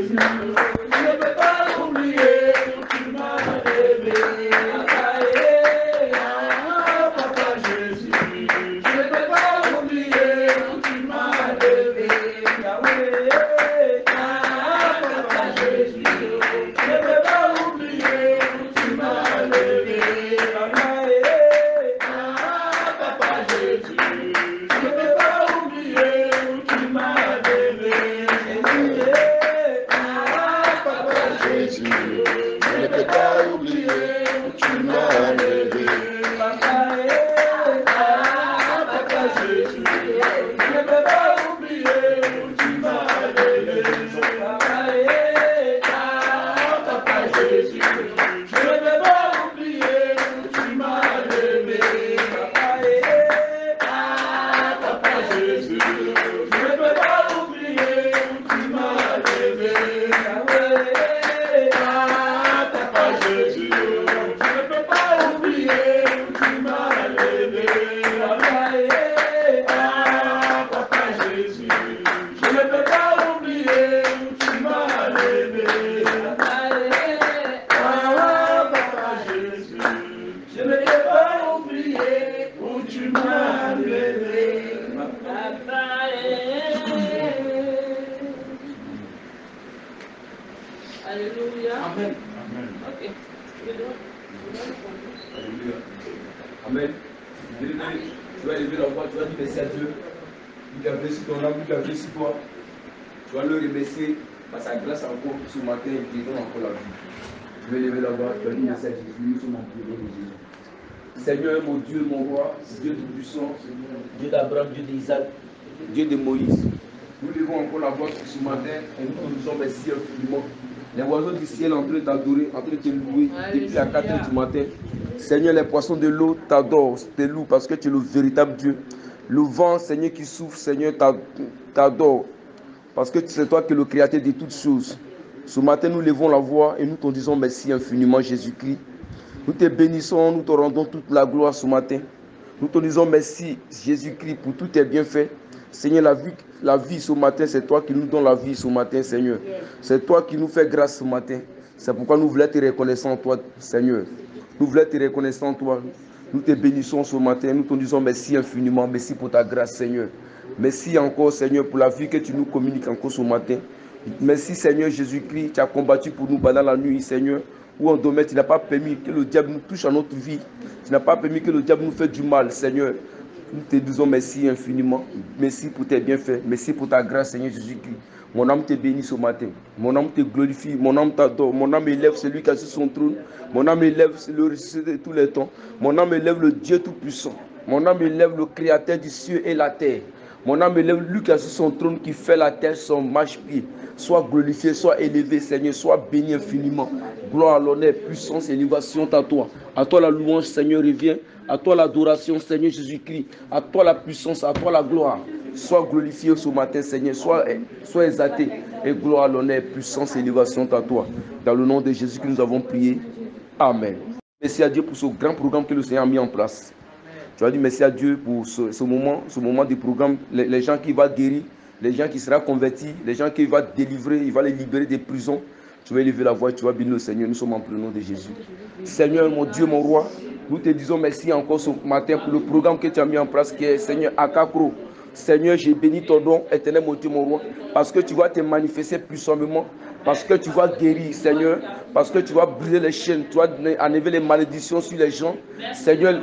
ne peux pas oublier où tu m'as élevé. Papa Jésus, je ne peux pas oublier où tu m'as élevé. Papa Jésus, je ne peux pas oublier où tu m'as élevé. Papa Jésus, je ne peux pas oublier où tu m'as élevé. Jésus, je ne peux pas oublier où tu m'as élevé. Papa Jésus, je ne peux pas oublier où tu m'as élevé. Papa Jésus, je ne peux pas oublier où tu m'as élevé. Papa Jésus, je ne peux pas oublier où tu m'as élevé. Papa Jésus, je ne peux pas oublier où tu m'as élevé. Papa Jésus, je ne peux pas oublier où tu m'as élevé. Papa Jésus, je ne peux pas oublier où tu m'as élevé. Alléluia. Amen. Ok. Alléluia. Amen. Tu vas élever la voix, tu vas dire merci à Dieu. Il a blessé ton âme, il a blessé toi. Tu vas le remercier par sa grâce encore ce matin, il te donne encore la vie. Tu vas élever la voix, tu vas dire merci à Jésus. Nous sommes en prière de Jésus. Seigneur, mon Dieu, mon roi, Dieu tout-puissant, Dieu d'Abraham, Dieu d'Isaac, Dieu de Moïse. Nous levons encore la voix ce matin et nous disons merci infiniment. Les oiseaux du ciel en train d'adorer, en train de te louer depuis à 4 h du matin. Seigneur, les poissons de l'eau t'adorent, te louent parce que tu es le véritable Dieu. Le vent, Seigneur, qui souffle, Seigneur, t'adore parce que c'est toi qui es le créateur de toutes choses. Ce matin, nous levons la voix et nous te disons merci infiniment, Jésus-Christ. Nous te bénissons, nous te rendons toute la gloire ce matin. Nous te disons merci, Jésus-Christ, pour tous tes bienfaits. Seigneur, la vie ce matin, c'est toi qui nous donnes la vie ce matin, Seigneur. C'est toi qui nous fais grâce ce matin. C'est pourquoi nous voulons te reconnaissants, toi, Seigneur. Nous voulons te reconnaissants, toi. Nous te bénissons ce matin. Nous te disons merci infiniment. Merci pour ta grâce, Seigneur. Merci encore, Seigneur, pour la vie que tu nous communiques encore ce matin. Merci, Seigneur Jésus-Christ. Tu as combattu pour nous pendant la nuit, Seigneur. Où en domaine, tu n'as pas permis que le diable nous touche à notre vie. Tu n'as pas permis que le diable nous fasse du mal, Seigneur. Nous te disons merci infiniment. Merci pour tes bienfaits. Merci pour ta grâce, Seigneur Jésus-Christ. Mon âme te bénit ce matin. Mon âme te glorifie. Mon âme t'adore. Mon âme élève celui qui a sur son trône. Mon âme élève le ressuscité de tous les temps. Mon âme élève le Dieu Tout-Puissant. Mon âme élève le Créateur du ciel et la terre. Mon âme élève lui qui a sur son trône, qui fait la terre son marche-pied. Sois glorifié, sois élevé, Seigneur. Sois béni infiniment. Gloire, l'honneur, puissance et élévation à toi. À toi la louange, Seigneur, revient. À toi l'adoration, Seigneur Jésus-Christ. À toi la puissance, à toi la gloire. Sois glorifié ce matin, Seigneur. Sois exalté. Et gloire, l'honneur, puissance et élévation à toi. Dans le nom de Jésus que nous avons prié. Amen. Merci à Dieu pour ce grand programme que le Seigneur a mis en place. Tu as dit merci à Dieu pour ce moment du programme. Les gens qui vont guérir, les gens qui seront convertis, les gens qui vont délivrer, il va les libérer des prisons. Tu vas élever la voix et tu vas bénir le Seigneur. Nous sommes en plein nom de Jésus. Seigneur, mon Dieu, mon roi, nous te disons merci encore ce matin pour le programme que tu as mis en place qui est Seigneur Akakro. Seigneur, j'ai béni ton nom, éternel, mon Dieu, mon roi, parce que tu vas te manifester puissamment, parce que tu vas guérir, Seigneur, parce que tu vas briser les chaînes, tu vas enlever les malédictions sur les gens. Seigneur,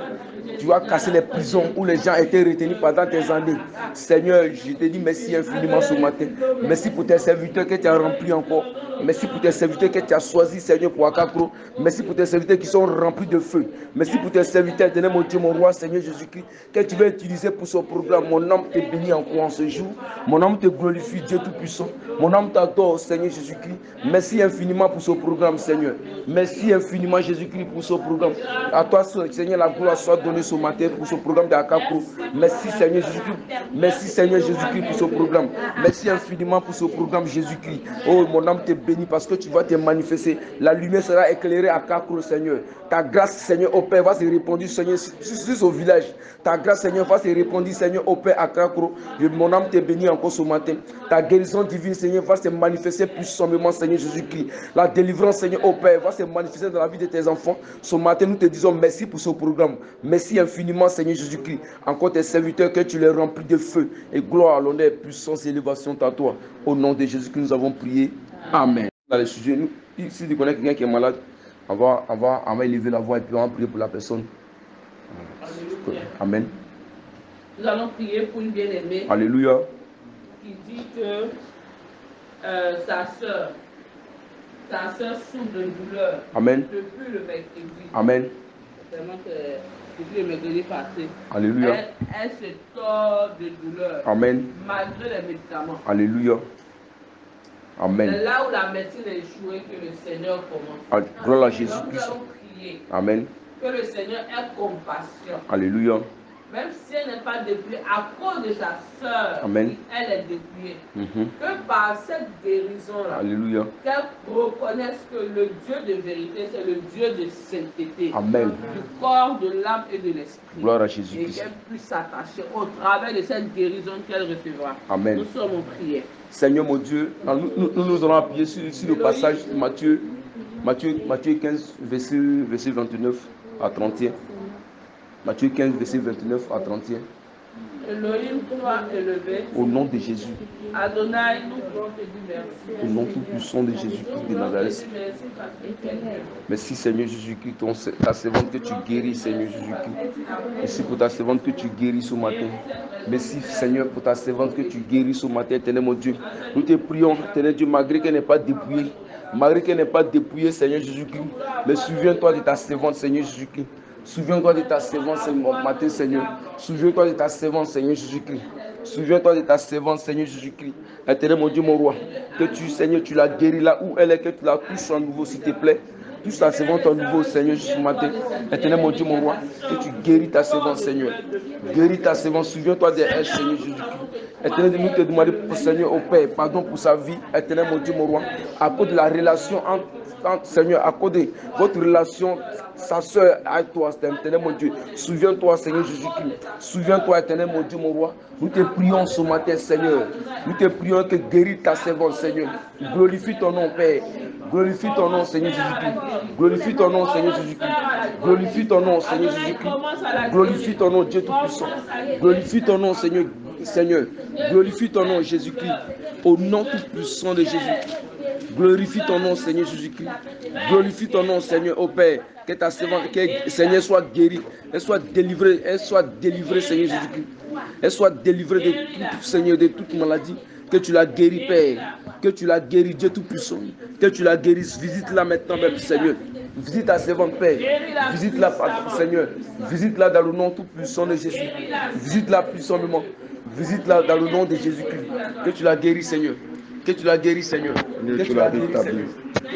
tu vas casser les prisons où les gens étaient retenus pendant des années. Seigneur, je te dis merci infiniment ce matin. Merci pour tes serviteurs que tu as remplis encore. Merci pour tes serviteurs que tu as choisis, Seigneur, pour Akakro. Merci pour tes serviteurs qui sont remplis de feu. Merci pour tes serviteurs, éternel, mon Dieu, mon roi, Seigneur Jésus-Christ, que tu vas utiliser pour ce programme. Mon âme te bénit encore en ce jour. Mon âme te glorifie, Dieu Tout-Puissant. Mon âme t'adore, Seigneur Jésus-Christ. Merci infiniment pour ce programme, Seigneur. Merci infiniment, Jésus-Christ, pour ce programme. À toi, Seigneur, la gloire soit donnée. donné ce matin pour ce programme de Akakro. Merci Seigneur Jésus-Christ. Merci Seigneur Jésus-Christ pour ce programme. Merci infiniment pour ce programme Jésus-Christ. Oh, mon âme te bénit parce que tu vas te manifester. La lumière sera éclairée à Akakro, Seigneur. Ta grâce, Seigneur, au Père, va se répandre, Seigneur, sur au village. Ta grâce, Seigneur, va se répandre, Seigneur, au Père, à Akakro. Mon âme te bénit encore ce matin. Ta guérison divine, Seigneur, va se manifester puissamment, Seigneur Jésus-Christ. La délivrance, Seigneur, au Père, va se manifester dans la vie de tes enfants. Ce matin, nous te disons merci pour ce programme. Merci infiniment, Seigneur Jésus-Christ. Encore tes serviteurs, que tu les remplis de feu. Et gloire, l'honneur, puissance et élévation à toi. Au nom de Jésus que nous avons prié. Amen. Dans le sujet, nous, si tu connais quelqu'un qui est malade, on va élever la voix et puis on va prier pour la personne. Amen. Nous allons prier pour une bien-aimée. Alléluia. Qui dit que sa soeur souffre de douleur. Amen. Depuis le mercredi. Amen. Vraiment que depuis le mercredi passé. Alléluia. Elle se tord de douleur. Amen. Malgré les médicaments. Alléluia. Amen. C'est là où la médecine a échoué que le Seigneur commence. Gloire à Jésus-Christ. Nous allons prier. Amen. Que le Seigneur ait compassion. Alléluia. Même si elle n'est pas dépouillée, à cause de sa sœur, Amen. elle est dépouillée. Que par cette guérison-là, Alléluia. qu'elle reconnaisse que le Dieu de vérité, c'est le Dieu de sainteté. Amen. Du corps, de l'âme et de l'esprit. Gloire à Et Jésus-Christ. qu'elle puisse s'attacher au travers de cette guérison qu'elle recevra. Amen. Nous sommes en prière. Seigneur mon Dieu, nous allons appuyer sur le passage de Matthieu 15, verset 29 à 31. Matthieu 15, verset 29 à 31. Elohim, toi élevé. Au nom de Jésus. Adonai, nous voulons te dire merci. Au nom tout puissant de Jésus-Christ de Nazareth. Merci parce que tu es Dieu. Merci Seigneur Jésus-Christ, ta servante que tu guéris, Seigneur Jésus-Christ. Merci pour ta servante que tu guéris ce matin. Merci Seigneur pour ta servante que tu guéris ce matin, éternel mon Dieu. Nous te prions, éternel Dieu, malgré qu'elle n'est pas dépouillée. Malgré qu'elle n'est pas dépouillée, Seigneur Jésus-Christ. Mais souviens-toi de ta servante, Seigneur Jésus-Christ. Souviens-toi de ta servante ce matin, Seigneur. Souviens-toi de ta servante, Seigneur Jésus-Christ. Souviens-toi de ta servante, Seigneur Jésus-Christ. Éternel mon Dieu, mon roi. Que tu, Seigneur, tu la guéris là où elle est, que tu la touches à nouveau, s'il te plaît. Touche ta servante à nouveau, Seigneur, ce matin. Éternel mon Dieu, mon roi. Que tu guéris ta servante, Seigneur. Guéris ta servante. Souviens-toi de elle, Seigneur Jésus-Christ. Éternel, nous te demandons, Seigneur, au Père, pardon pour sa vie. Éternel mon Dieu, mon roi. À cause de la relation entre Seigneur, à cause de votre relation, sa soeur avec toi, éternel mon Dieu. Souviens-toi, Seigneur Jésus-Christ. Souviens-toi, éternel mon Dieu, mon roi. Nous te prions ce matin, Seigneur. Nous te prions que guéris ta servante, Seigneur. Glorifie ton nom, Père. Glorifie ton nom, Seigneur Jésus-Christ. Glorifie ton nom, Seigneur Jésus-Christ. Glorifie ton nom, Seigneur Jésus-Christ. Glorifie ton nom, Dieu Tout-Puissant. Glorifie ton nom, Seigneur. Seigneur. Glorifie ton nom, Jésus-Christ. Au nom Tout-Puissant de Jésus. Glorifie ton nom, Seigneur Jésus-Christ. Glorifie ton nom, Seigneur, au Père. Que ta servante, que Seigneur soit guérie. Elle soit délivrée, Seigneur Jésus-Christ. Elle soit délivrée de tout, Seigneur, de toute maladie. Que tu la guéris, Père. Que tu la guéris, Dieu Tout-Puissant. Que tu la guérisses. Visite-la maintenant, même, Seigneur. Visite ta servante, Père. Visite-la, Seigneur. Visite-la dans le nom Tout-Puissant de Jésus. Visite-la puissamment. Visite-la dans le nom de Jésus-Christ. Que tu la guéris, Seigneur. Que tu la guéris, Seigneur. Seigneur, tu l'as rétabli.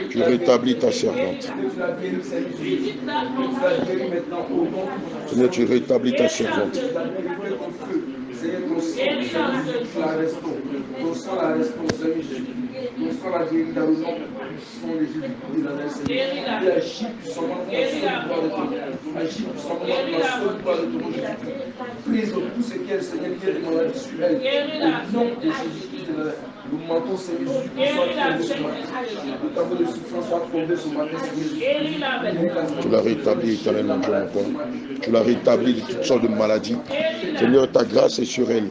Tu rétablis ta servante. Seigneur, tu rétablis ta servante. Seigneur, ton sang la restaure. Ton sang la restaure, Seigneur Jésus. Ton sang la guérit dans le nom puissant de Jésus-Christ de Nazareth, Seigneur. Tu agis puissamment pour la seule gloire de ton nom. Agis puissamment pour la seule gloire de ton nom, Jésus-Christ. Prise de tout ce qu'elle, Seigneur, qui est de maladie sur elle. Au nom de Jésus-Christ de Nazareth. Le manteau, Seigneur Jésus-Christ, soit tombé ce matin. Le tableau de souffrance soit tombé ce matin, Seigneur Jésus. Tu l'as rétabli, éternellement, Dieu mon Père. Tu l'as rétabli de toutes sortes de maladies. Seigneur, ta grâce est sur elle.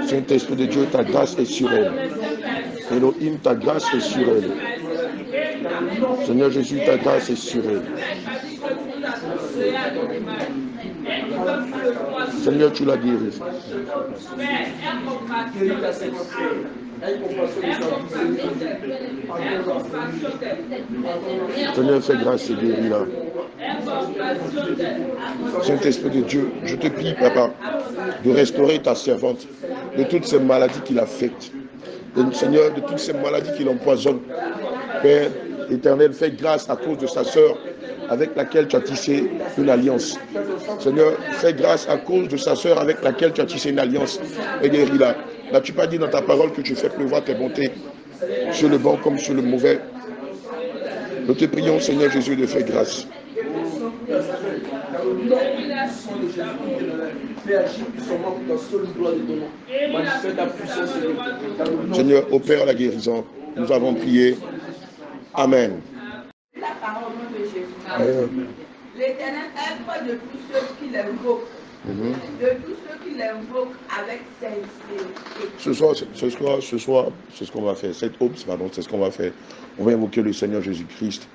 Saint-Esprit de Dieu, ta grâce est sur elle. Elohim, ta grâce est sur elle. Seigneur Jésus, ta grâce est sur elle. Seigneur, tu l'as guéri. Seigneur, fais grâce et guéris-la. Saint-Esprit de Dieu, je te prie, Papa, de restaurer ta servante de toutes ces maladies qui l'affectent. Seigneur, de toutes ces maladies qui l'empoisonnent. Père éternel, fais grâce à cause de sa sœur avec laquelle tu as tissé une alliance. Seigneur, fais grâce à cause de sa sœur avec laquelle tu as tissé une alliance et guéris-la. N'as-tu pas dit dans ta parole que tu fais pleuvoir tes bontés sur le bon comme sur le mauvais? Nous te prions, Seigneur Jésus, de faire grâce. Seigneur, opère la guérison. Nous avons prié. Amen. La parole de Jésus. L'Éternel est près de tous ceux qui l'invoquent. De tous ceux qui l'invoquent avec sincérité. Ce soir, c'est ce qu'on va faire. Cette aube, pardon, c'est ce qu'on va faire. On va invoquer le Seigneur Jésus-Christ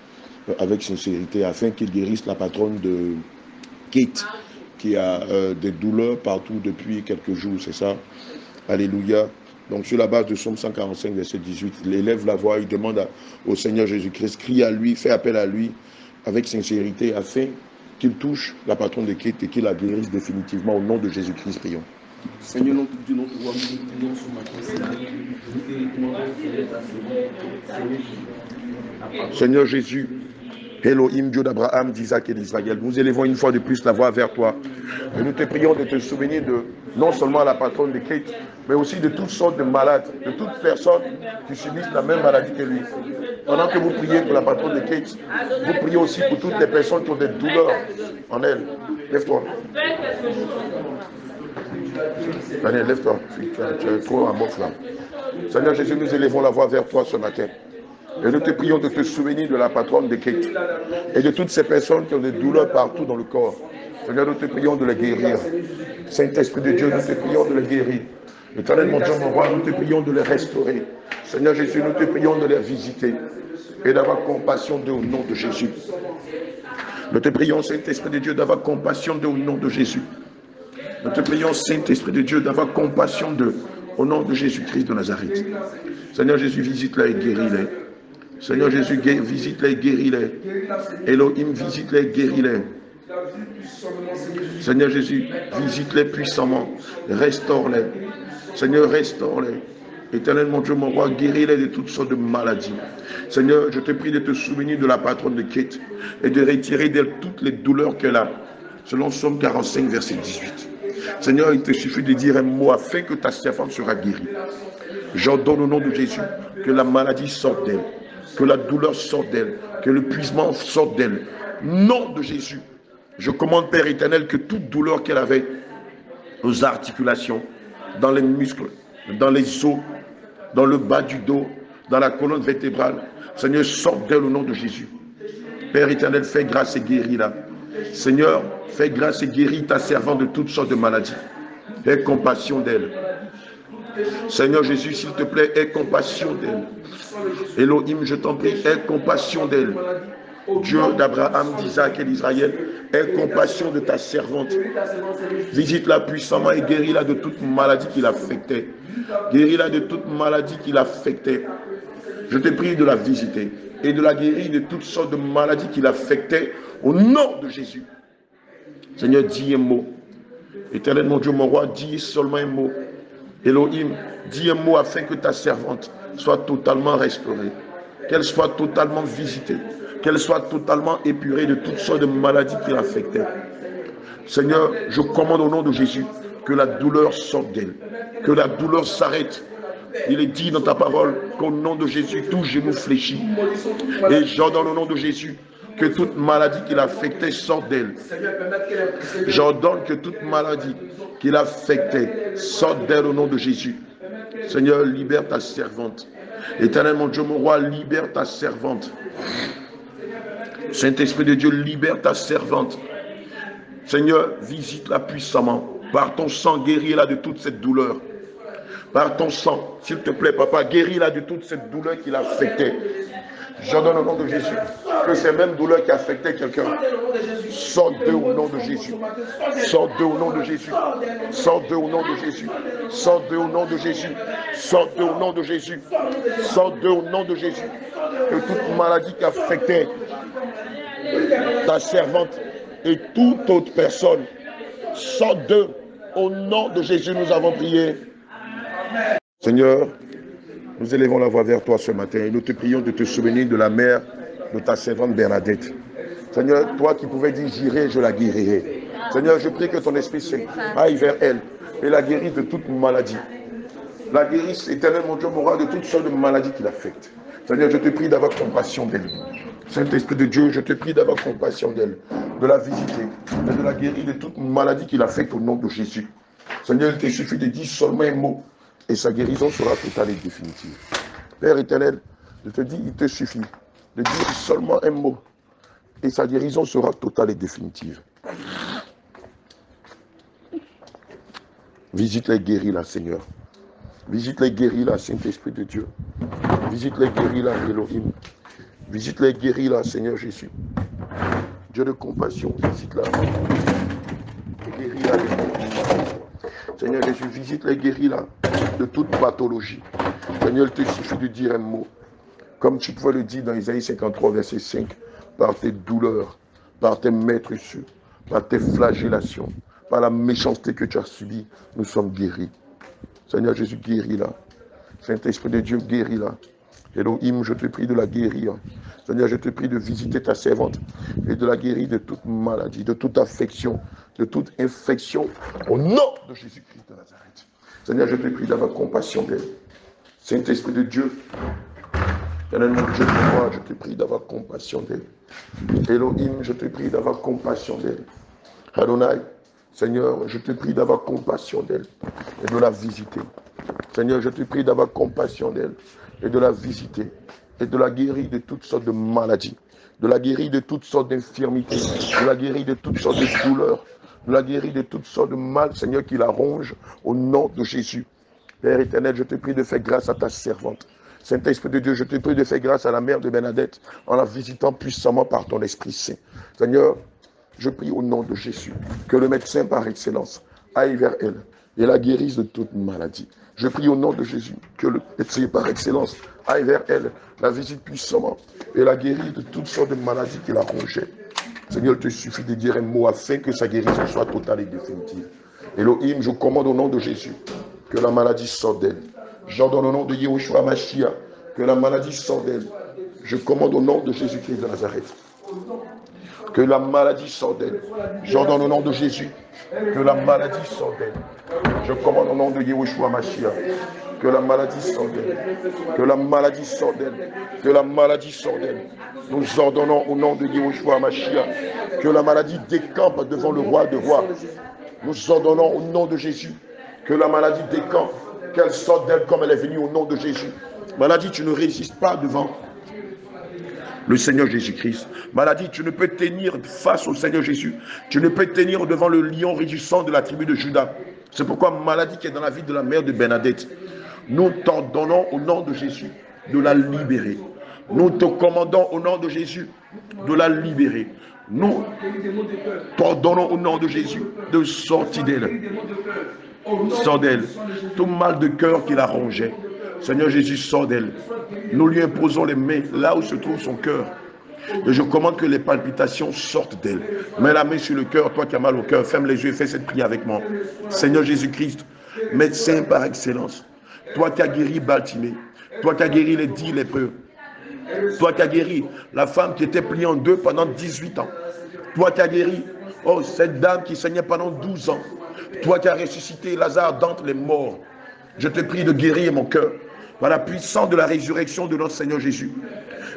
avec sincérité afin qu'il guérisse la patronne de Kate qui a des douleurs partout depuis quelques jours, c'est ça? Alléluia. Donc sur la base de Psaume 145, verset 18, il élève la voix, il demande au Seigneur Jésus-Christ, crie à lui, fait appel à lui avec sincérité afin qu'il touche la patronne de Kate et qu'il la guérisse définitivement au nom de Jésus-Christ, prions. Seigneur, notre Dieu, notre roi, nous prions ce matin, Seigneur Jésus, Elohim, Dieu d'Abraham, d'Isaac et d'Israël, nous élevons une fois de plus la voix vers toi. Et nous te prions de te souvenir de non seulement la patronne de Kate, mais aussi de toutes sortes de malades, de toutes personnes qui subissent la même maladie que lui. Pendant que vous priez pour la patronne de Kate, vous priez aussi pour toutes les personnes qui ont des douleurs en elle. Lève-toi. Daniel, lève-toi. Tu es trop en bof là. Seigneur Jésus, nous élevons la voix vers toi ce matin. Et nous te prions de te souvenir de la patronne de Kate et de toutes ces personnes qui ont des douleurs partout dans le corps. Seigneur, nous te prions de les guérir. Saint-Esprit de Dieu, nous te prions de les guérir. Éternel mon Dieu, mon roi, nous te prions de les restaurer. Seigneur Jésus, nous te prions de les visiter et d'avoir compassion d'eux au nom de Jésus. Nous te prions, Saint-Esprit de Dieu, d'avoir compassion d'eux au nom de Jésus. Nous te prions, Saint-Esprit de Dieu, d'avoir compassion d'eux au nom de Jésus-Christ de Nazareth. Seigneur Jésus, visite-les et guéris-les. Seigneur Jésus, visite-les et guéris-les. Elohim, visite-les et guéris-les. Seigneur Jésus, visite-les puissamment. Restaure-les. Seigneur, restaure-les. Éternel mon Dieu, mon roi, guéris-les de toutes sortes de maladies. Seigneur, je te prie de te souvenir de la patronne de Kate et de retirer d'elle toutes les douleurs qu'elle a. Selon Psaume 45, verset 18. Seigneur, il te suffit de dire un mot afin que ta servante sera guérie. J'ordonne au nom de Jésus que la maladie sorte d'elle, que la douleur sorte d'elle, que l'épuisement sorte d'elle. Nom de Jésus, je commande, Père éternel, que toute douleur qu'elle avait aux articulations, dans les muscles, dans les os, dans le bas du dos, dans la colonne vertébrale, Seigneur, sorte d'elle au nom de Jésus. Père éternel, fais grâce et guéris-la. Seigneur, fais grâce et guéris ta servante de toutes sortes de maladies. Aie compassion d'elle. Seigneur Jésus, s'il te plaît, aie compassion d'elle. Elohim, je t'en prie, aie compassion d'elle. Dieu d'Abraham, d'Isaac et d'Israël, aie compassion de ta servante. Visite-la puissamment et guéris-la de toute maladie qui l'affectait. Guéris-la de toute maladie qui l'affectait. Je te prie de la visiter et de la guérir de toutes sortes de maladies qui l'affectaient au nom de Jésus. Seigneur, dis un mot. Éternel mon Dieu, mon roi, dis seulement un mot. Elohim, dis un mot afin que ta servante soit totalement restaurée, qu'elle soit totalement visitée, qu'elle soit totalement épurée de toutes sortes de maladies qui l'affectaient. Seigneur, je commande au nom de Jésus que la douleur sorte d'elle, que la douleur s'arrête. Il est dit dans ta parole qu'au nom de Jésus, tout genou fléchit. Et j'ordonne au nom de Jésus que toute maladie qui l'affectait sorte d'elle. J'ordonne que toute maladie qui l'affectait sorte d'elle au nom de Jésus. Seigneur, libère ta servante. Éternel mon Dieu, mon roi, libère ta servante. Saint-Esprit de Dieu, libère ta servante. Seigneur, visite-la puissamment. Par ton sang, guéris-la de toute cette douleur. Par ton sang, s'il te plaît, papa, guéris-la de toute cette douleur qui l'affectait. J'ordonne au nom de Jésus que ces mêmes douleurs qui affectaient quelqu'un sortent d'eux au nom de Jésus. Sortent d'eux au nom de Jésus. Sortent d'eux au nom de Jésus. Sortent d'eux au nom de Jésus. Sortent d'eux au nom de Jésus. Sortent d'eux au nom de Jésus. Que toute maladie qui affectait ta servante et toute autre personne sortent d'eux au nom de Jésus. Nous avons prié. Seigneur, nous élevons la voix vers toi ce matin et nous te prions de te souvenir de la mère de ta servante Bernadette. Seigneur, toi qui pouvais dire j'irai, je la guérirai. Seigneur, je prie que ton Esprit Saint aille vers elle et la guérisse de toute maladie. La guérisse, éternel mon Dieu, mon roi, de toutes sortes de maladies qui l'affectent. Seigneur, je te prie d'avoir compassion d'elle. Saint-Esprit de Dieu, je te prie d'avoir compassion d'elle, de la visiter et de la guérir de toute maladie qui l'affecte au nom de Jésus. Seigneur, il te suffit de dire seulement un mot et sa guérison sera totale et définitive. Père éternel, je te dis, il te suffit de dire seulement un mot et sa guérison sera totale et définitive. Visite-les, guéris-la, Seigneur. Visite-les, guéris-la, Saint-Esprit de Dieu. Visite-les, guéris-la, Elohim. Visite-les, guéris-la, Seigneur Jésus. Dieu de compassion, visite-la. Guéris-la. Seigneur Jésus, visite-les, guéris-la de toute pathologie. Seigneur, il te suffit de dire un mot. Comme tu pouvais le dire dans Isaïe 53, verset 5. Par tes douleurs, par tes maîtresses, par tes flagellations, par la méchanceté que tu as subie, nous sommes guéris. Seigneur Jésus, guéris-la. Saint-Esprit de Dieu, guéris-la. Elohim, je te prie de la guérir. Seigneur, je te prie de visiter ta servante et de la guérir de toute maladie, de toute affection, de toute infection, au nom de Jésus-Christ de Nazareth. Seigneur, je te prie d'avoir compassion d'elle. Saint-Esprit de Dieu, éternel mon Dieu, moi, je te prie d'avoir compassion d'elle. Elohim, je te prie d'avoir compassion d'elle. Adonai, Seigneur, je te prie d'avoir compassion d'elle et de la visiter. Seigneur, je te prie d'avoir compassion d'elle et de la visiter et de la guérir de toutes sortes de maladies, de la guérir de toutes sortes d'infirmités, de la guérir de toutes sortes de douleurs, de la guérir de toutes sortes de mal, Seigneur, qui la ronge au nom de Jésus. Père éternel, je te prie de faire grâce à ta servante. Saint-Esprit de Dieu, je te prie de faire grâce à la mère de Bernadette en la visitant puissamment par ton Esprit Saint. Seigneur, je prie au nom de Jésus que le médecin par excellence aille vers elle et la guérisse de toute maladie. Je prie au nom de Jésus que le médecin par excellence aille vers elle, la visite puissamment et la guérisse de toutes sortes de maladies qui la rongeaient. Seigneur, il te suffit de dire un mot afin que sa guérison soit totale et définitive. Elohim, je commande au nom de Jésus que la maladie sorte d'elle. J'ordonne au nom de Yehoshua Mashiach que la maladie sorte d'elle. Je commande au nom de Jésus-Christ de Nazareth que la maladie sorte d'elle. J'ordonne au nom de Jésus que la maladie sorte d'elle. Je commande au nom de Yehoshua Mashiach que la maladie sorte d'elle. Que la maladie sorte d'elle. Que la maladie sorte d'elle. Nous ordonnons au nom de Yehoshua Mashiach que la maladie décampe devant le roi de rois. Nous ordonnons au nom de Jésus que la maladie décampe, qu'elle sorte d'elle comme elle est venue au nom de Jésus. Maladie, tu ne résistes pas devant le Seigneur Jésus-Christ. Maladie, tu ne peux tenir face au Seigneur Jésus. Tu ne peux tenir devant le lion rugissant de la tribu de Juda. C'est pourquoi maladie qui est dans la vie de la mère de Bernadette, nous t'ordonnons au nom de Jésus de la libérer. Nous te commandons au nom de Jésus de la libérer. Nous t'ordonnons au nom de Jésus de sortir d'elle. Sors d'elle. Tout mal de cœur qui la rongeait. Seigneur Jésus, sors d'elle. Nous lui imposons les mains là où se trouve son cœur. Et je commande que les palpitations sortent d'elle. Mets la main sur le cœur, toi qui as mal au cœur. Ferme les yeux et fais cette prière avec moi. Seigneur Jésus-Christ, médecin par excellence. Toi qui as guéri Baltimée. Toi qui as guéri les 10 lépreux. Toi qui as guéri la femme qui était pliée en deux pendant 18 ans. Toi qui as guéri cette dame qui saignait pendant 12 ans. Toi qui as ressuscité Lazare d'entre les morts. Je te prie de guérir mon cœur. Par la puissance de la résurrection de notre Seigneur Jésus.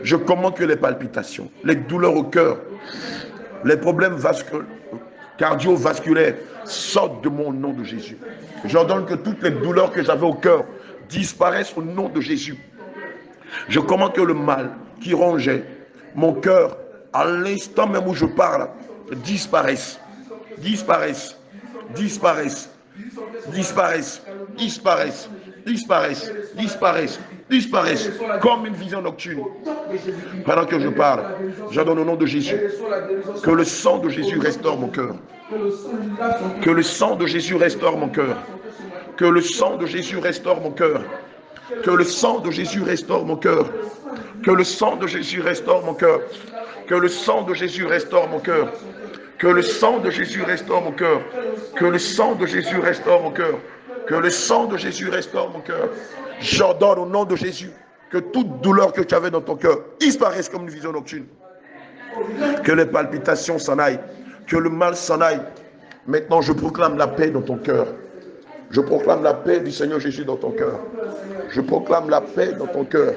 Je commande que les palpitations, les douleurs au cœur, les problèmes cardiovasculaires sortent de mon nom de Jésus. J'ordonne que toutes les douleurs que j'avais au cœur disparaissent au nom de Jésus. Je commande que le mal qui rongeait mon cœur à l'instant même où je parle disparaisse, disparaisse, disparaisse, disparaisse, disparaisse, disparaisse, disparaisse, disparaisse, comme une vision nocturne. Pendant que je parle, j'ordonne au nom de Jésus que le sang de Jésus restaure mon cœur. Que le sang de Jésus restaure mon cœur. Que le sang de Jésus restaure mon cœur. Que le sang de Jésus restaure mon cœur. Que le sang de Jésus restaure mon cœur. Que le sang de Jésus restaure mon cœur. Que le sang de Jésus restaure mon cœur. Que le sang de Jésus restaure mon cœur. Que le sang de Jésus restaure mon cœur. J'ordonne au nom de Jésus que toute douleur que tu avais dans ton cœur disparaisse comme une vision nocturne. Que les palpitations s'en aillent. Que le mal s'en aille. Maintenant, je proclame la paix dans ton cœur. Je proclame la paix du Seigneur Jésus dans ton cœur. Je proclame la paix dans ton cœur.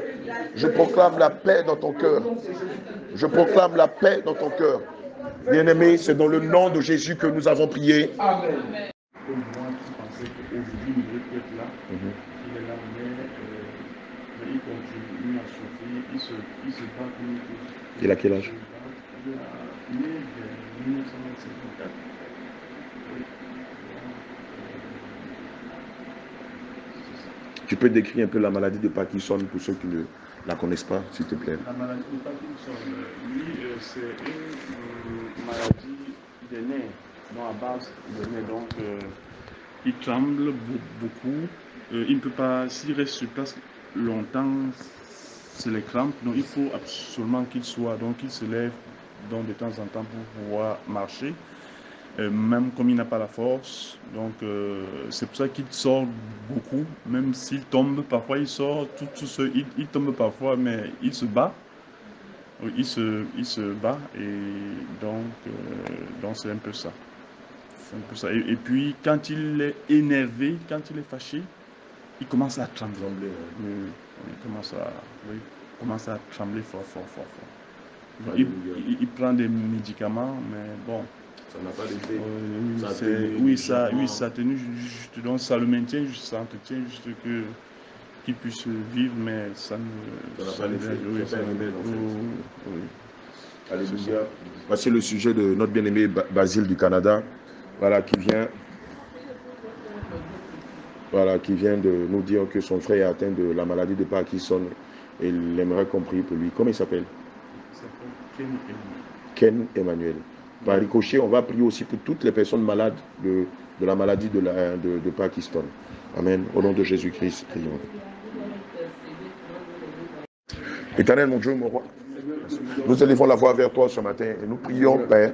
Je proclame la paix dans ton cœur. Je proclame la paix dans ton cœur. Bien-aimé, c'est dans le nom de Jésus que nous avons prié. Amen. Comme moi qui pensais qu'aujourd'hui il devait être là, il est là, mais il continue à souffrir, il se bat comme il peut. Il a quel âge? Il est vers 1954. Tu peux décrire un peu la maladie de Parkinson pour ceux qui ne la connaissent pas, s'il te plaît. La maladie de Parkinson, lui, c'est une maladie des nerfs, dont à base des nerfs. Donc, il tremble beaucoup. Il ne peut pas, s'il reste sur place longtemps, c'est les crampes. Donc, il faut absolument qu'il soit, donc il se lève donc, de temps en temps pour pouvoir marcher. Même comme il n'a pas la force, donc c'est pour ça qu'il sort beaucoup, même s'il tombe, parfois il sort tout seul, il tombe parfois, mais il se bat, il se bat, et donc c'est un peu ça. C'est un peu ça. Et puis quand il est énervé, quand il est fâché, il commence à trembler. Il commence à trembler fort. Donc, il prend des médicaments, mais bon. Ça n'a pas d'effet. Ça atténue juste, donc ça le maintient, juste, ça entretient juste qu'il puisse vivre, mais ça ne... Ça n'a pas d'effet. Alléluia. Voici le sujet de notre bien-aimé Basile du Canada, voilà, qui vient de nous dire que son frère est atteint de la maladie de Parkinson et il aimerait qu'on prie pour lui. Comment il s'appelle? Il s'appelle Ken Emmanuel. Par ricochet, on va prier aussi pour toutes les personnes malades de la maladie de Parkinson. Amen. Au nom de Jésus-Christ, prions. Éternel, mon Dieu, mon roi, nous élevons la voix vers toi ce matin et nous prions, Père,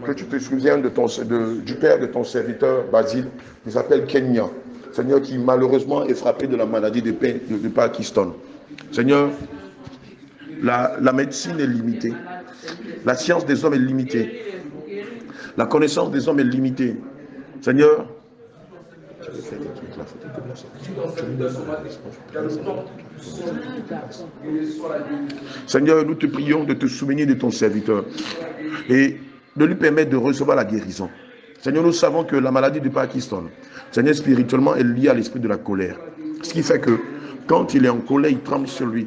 que tu te souviennes du Père de ton serviteur Basile, qui s'appelle Kenya. Seigneur, qui malheureusement est frappé de la maladie de Parkinson. Seigneur, la médecine est limitée. La science des hommes est limitée. La connaissance des hommes est limitée. Seigneur, Seigneur, nous te prions de te souvenir de ton serviteur et de lui permettre de recevoir la guérison. Seigneur, nous savons que la maladie de Parkinson, Seigneur, spirituellement, est liée à l'esprit de la colère. Ce qui fait que quand il est en colère, il tremble sur lui.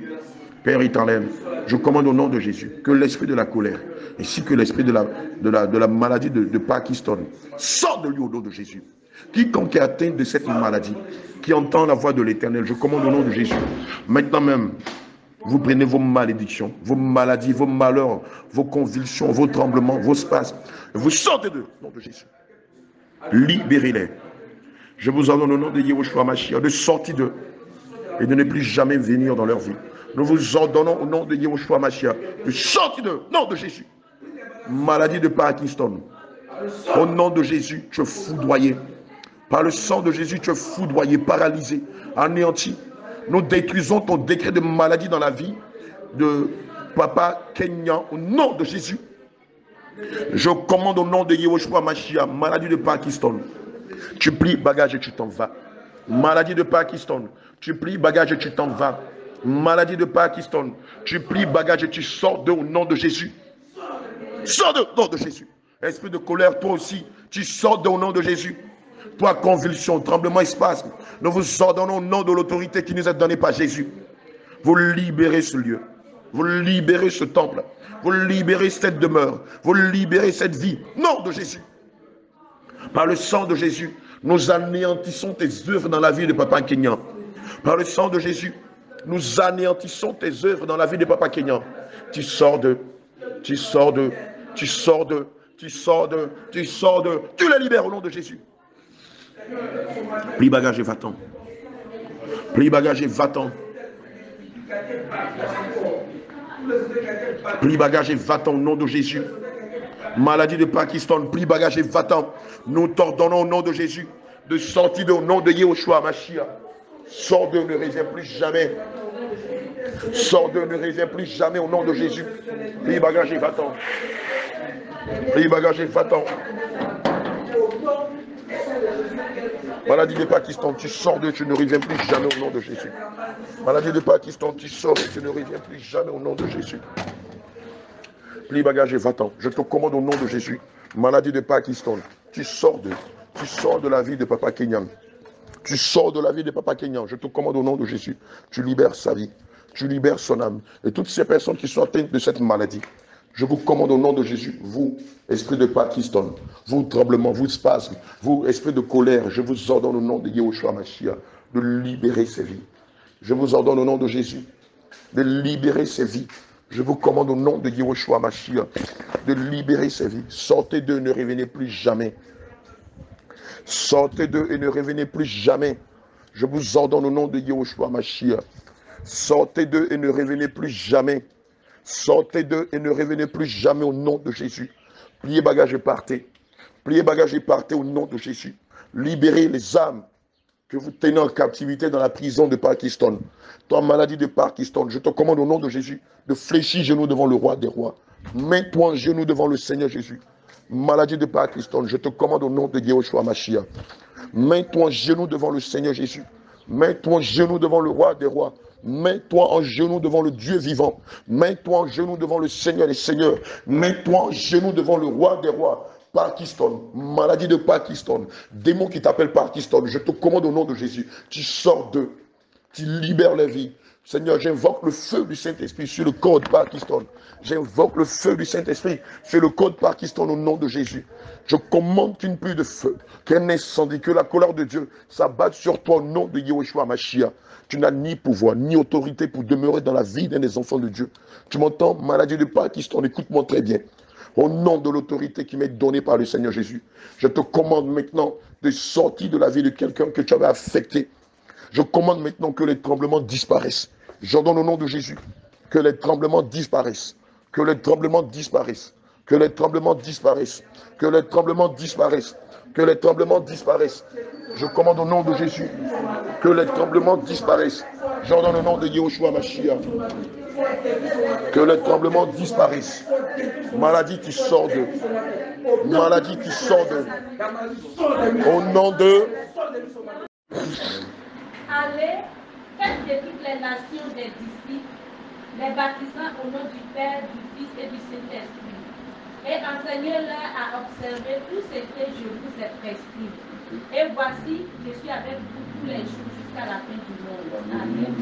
Père éternel, je commande au nom de Jésus que l'esprit de la colère, ainsi que l'esprit de la maladie de Parkinson, sorte de lui au nom de Jésus. Quiconque est atteint de cette maladie, qui entend la voix de l'Éternel, je commande au nom de Jésus. Maintenant même, vous prenez vos malédictions, vos maladies, vos malheurs, vos convulsions, vos tremblements, vos spasmes. Vous sortez d'eux au nom de Jésus. Libérez-les. Je vous ordonne au nom de Yahushua Mashiach de sortir d'eux et de ne plus jamais venir dans leur vie. Nous vous ordonnons au nom de Yahushua Mashiach de sortir d'eux, au nom de Jésus. Maladie de Parkinson. Au nom de Jésus, tu es foudroyé. Par le sang de Jésus, tu es foudroyé, paralysé, anéanti. Nous détruisons ton décret de maladie dans la vie de Papa Kenya au nom de Jésus. Je commande au nom de Yahushua Mashiach, maladie de Parkinson. Tu plies bagage et tu t'en vas. Maladie de Parkinson. Tu plies bagage et tu t'en vas. Maladie de Parkinson. Tu plies bagage et tu sors de au nom de Jésus. Sors de au nom de Jésus. Esprit de colère, toi aussi, tu sors de au nom de Jésus. Toi, convulsion, tremblement et spasme. Nous vous ordonnons au nom de l'autorité qui nous est donnée par Jésus. Vous libérez ce lieu. Vous libérez ce temple. Vous libérez cette demeure. Vous libérez cette vie. Nom de Jésus. Par le sang de Jésus, nous anéantissons tes œuvres dans la vie de Papa Kenya. Par le sang de Jésus, nous anéantissons tes œuvres dans la vie de Papa Kenya. Tu sors de, tu les libères au nom de Jésus. Plie bagage et va-t'en. Plie bagage et va-t'en. Plie bagage et va-t'en au nom de Jésus. Maladie de Parkinson, plie bagage et va-t'en. Nous t'ordonnons au nom de Jésus de sortir au nom de Yahushua Mashiach. Sors de, ne reviens plus jamais. Sors de, ne reviens plus jamais au nom de Jésus. Plie bagage et va-t'en. Plie bagage et va-t'en. Maladie de Pakistan, tu sors de, tu ne reviens plus jamais au nom de Jésus. Maladie de Pakistan, tu sors et tu ne reviens plus jamais au nom de Jésus. Plie bagage et va-t'en. Je te commande au nom de Jésus. Maladie de Pakistan, tu sors de la vie de Papa Kenyan. Tu sors de la vie de Papa Kenyan. Je te commande au nom de Jésus. Tu libères sa vie. Tu libères son âme. Et toutes ces personnes qui sont atteintes de cette maladie, je vous commande au nom de Jésus, vous, esprit de Pakistan, vous, tremblement, vous, spasme, vous, esprit de colère, je vous ordonne au nom de Yehoshua Mashiach de libérer ces vies. Je vous ordonne au nom de Jésus de libérer ces vies. Je vous commande au nom de Yehoshua Mashiach de libérer ces vies. Sortez d'eux, ne revenez plus jamais. Sortez d'eux et ne revenez plus jamais. Je vous ordonne au nom de Yehoshua Mashiach. Sortez d'eux et ne revenez plus jamais. Sortez d'eux et ne revenez plus jamais au nom de Jésus. Pliez bagages et partez. Pliez bagages et partez au nom de Jésus. Libérez les âmes que vous tenez en captivité dans la prison de Pakistan. Toi, maladie de Pakistan, je te commande au nom de Jésus de fléchir genoux devant le roi des rois. Mets-toi en genoux devant le Seigneur Jésus. Maladie de Pakistan, je te commande au nom de Yehoshua Mashiach. Mets-toi en genoux devant le Seigneur Jésus. Mets-toi en genoux devant le roi des rois. Mets-toi en genoux devant le Dieu vivant. Mets-toi en genoux devant le Seigneur des seigneurs. Mets-toi en genoux devant le roi des rois. Pakistan, maladie de Pakistan, démon qui t'appelle Pakistan, je te commande au nom de Jésus. Tu sors d'eux. Tu libères la vie. Seigneur, j'invoque le feu du Saint-Esprit sur le corps de Pakistan. J'invoque le feu du Saint-Esprit sur le corps de Pakistan au nom de Jésus. Je commande qu'une pluie de feu, qu'un incendie, que la colère de Dieu s'abatte sur toi au nom de Yehoshua Mashiach. Tu n'as ni pouvoir, ni autorité pour demeurer dans la vie d'un des enfants de Dieu. Tu m'entends, maladie de Pakistan, écoute-moi très bien. Au nom de l'autorité qui m'est donnée par le Seigneur Jésus, je te commande maintenant de sortir de la vie de quelqu'un que tu avais affecté. Je commande maintenant que les tremblements disparaissent. J'ordonne au nom de Jésus que les tremblements disparaissent. Que les tremblements disparaissent. Que les tremblements disparaissent. Que les tremblements disparaissent. Que les tremblements disparaissent. Je commande au nom de Jésus que les tremblements disparaissent. J'ordonne au nom de Yehoshua Mashiach que les tremblements disparaissent. Maladie, tu sors d'eux. Maladie, tu sors d'eux. Au nom de... Allez, faites de toutes les nations des disciples, les baptisant au nom du Père, du Fils et du Saint-Esprit. Et enseignez-leur à observer tout ce que je vous ai prescrit. Et voici, je suis avec vous tous les jours jusqu'à la fin du monde. Amen.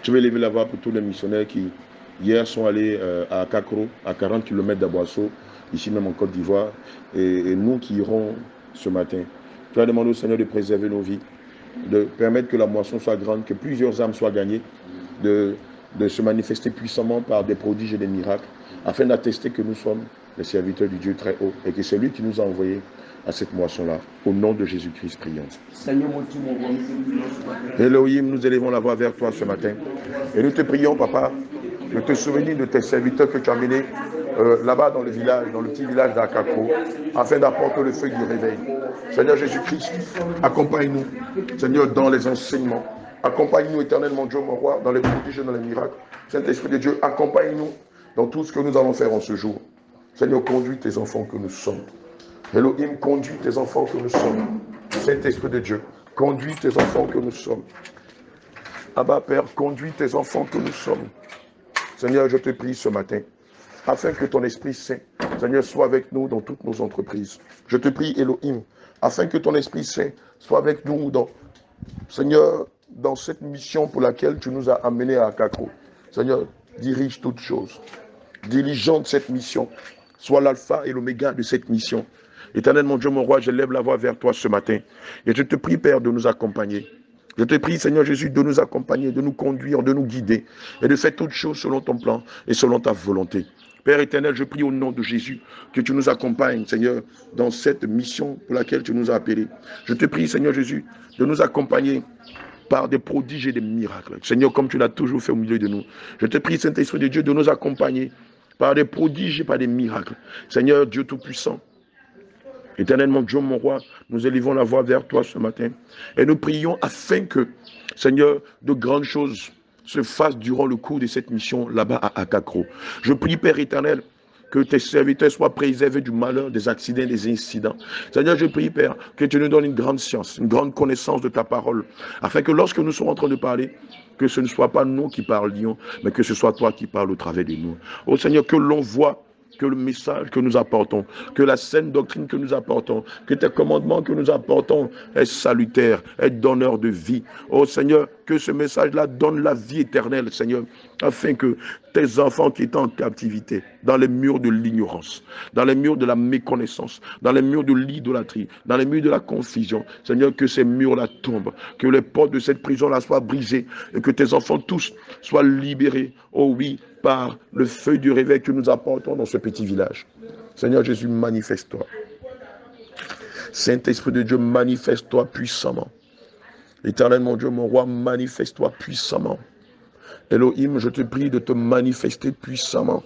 Je vais lever la voix pour tous les missionnaires qui, hier, sont allés à Akakro, à 40 km d'Aboisseau, ici même en Côte d'Ivoire, et nous qui irons ce matin. Je vais demander au Seigneur de préserver nos vies, de permettre que la moisson soit grande, que plusieurs âmes soient gagnées, de se manifester puissamment par des prodiges et des miracles, afin d'attester que nous sommes les serviteurs du Dieu très haut, et que c'est lui qui nous a envoyés à cette moisson-là. Au nom de Jésus-Christ, prions. Elohim, nous élevons la voix vers toi ce matin. Et nous te prions, Papa, de te souvenir de tes serviteurs que tu as menés là-bas dans le village, dans le petit village d'Akakro, afin d'apporter le feu du réveil. Seigneur Jésus-Christ, accompagne-nous, Seigneur, dans les enseignements. Accompagne-nous éternellement, Dieu mon roi, dans les prodiges et dans les miracles. Saint-Esprit de Dieu, accompagne-nous dans tout ce que nous allons faire en ce jour. Seigneur, conduis tes enfants que nous sommes. Elohim, conduis tes enfants que nous sommes. Saint-Esprit de Dieu, conduis tes enfants que nous sommes. Abba Père, conduis tes enfants que nous sommes. Seigneur, je te prie ce matin, afin que ton Esprit Saint, Seigneur, soit avec nous dans toutes nos entreprises. Je te prie, Elohim, afin que ton Esprit Saint soit avec nous Seigneur, dans cette mission pour laquelle tu nous as amenés à Akakro. Seigneur, dirige toutes choses. Dirigeante cette mission. Sois l'alpha et l'oméga de cette mission. Éternel mon Dieu, mon roi, je lève la voix vers toi ce matin. Et je te prie, Père, de nous accompagner. Je te prie, Seigneur Jésus, de nous accompagner, de nous conduire, de nous guider. Et de faire toutes choses selon ton plan et selon ta volonté. Père éternel, je prie au nom de Jésus que tu nous accompagnes, Seigneur, dans cette mission pour laquelle tu nous as appelés. Je te prie, Seigneur Jésus, de nous accompagner par des prodiges et des miracles. Seigneur, comme tu l'as toujours fait au milieu de nous. Je te prie, Saint-Esprit de Dieu, de nous accompagner par des prodiges et par des miracles. Seigneur, Dieu Tout-Puissant, éternellement Dieu, mon roi, nous élevons la voix vers toi ce matin. Et nous prions afin que, Seigneur, de grandes choses se fassent durant le cours de cette mission là-bas à Akakro. Je prie, Père éternel, que tes serviteurs soient préservés du malheur, des accidents, des incidents. Seigneur, je prie, Père, que tu nous donnes une grande science, une grande connaissance de ta parole, afin que lorsque nous sommes en train de parler, que ce ne soit pas nous qui parlions, mais que ce soit toi qui parles au travers de nous. Oh Seigneur, que l'on voit que le message que nous apportons, que la saine doctrine que nous apportons, que tes commandements que nous apportons est salutaire, est donneur de vie. Oh Seigneur, que ce message-là donne la vie éternelle, Seigneur, afin que tes enfants qui étaient en captivité, dans les murs de l'ignorance, dans les murs de la méconnaissance, dans les murs de l'idolâtrie, dans les murs de la confusion, Seigneur, que ces murs-là tombent, que les portes de cette prison-là soient brisées et que tes enfants tous soient libérés, oh oui, par le feu du réveil que nous apportons dans ce petit village. Seigneur Jésus, manifeste-toi. Saint-Esprit de Dieu, manifeste-toi puissamment. Éternel mon Dieu, mon roi, manifeste-toi puissamment. Elohim, je te prie de te manifester puissamment.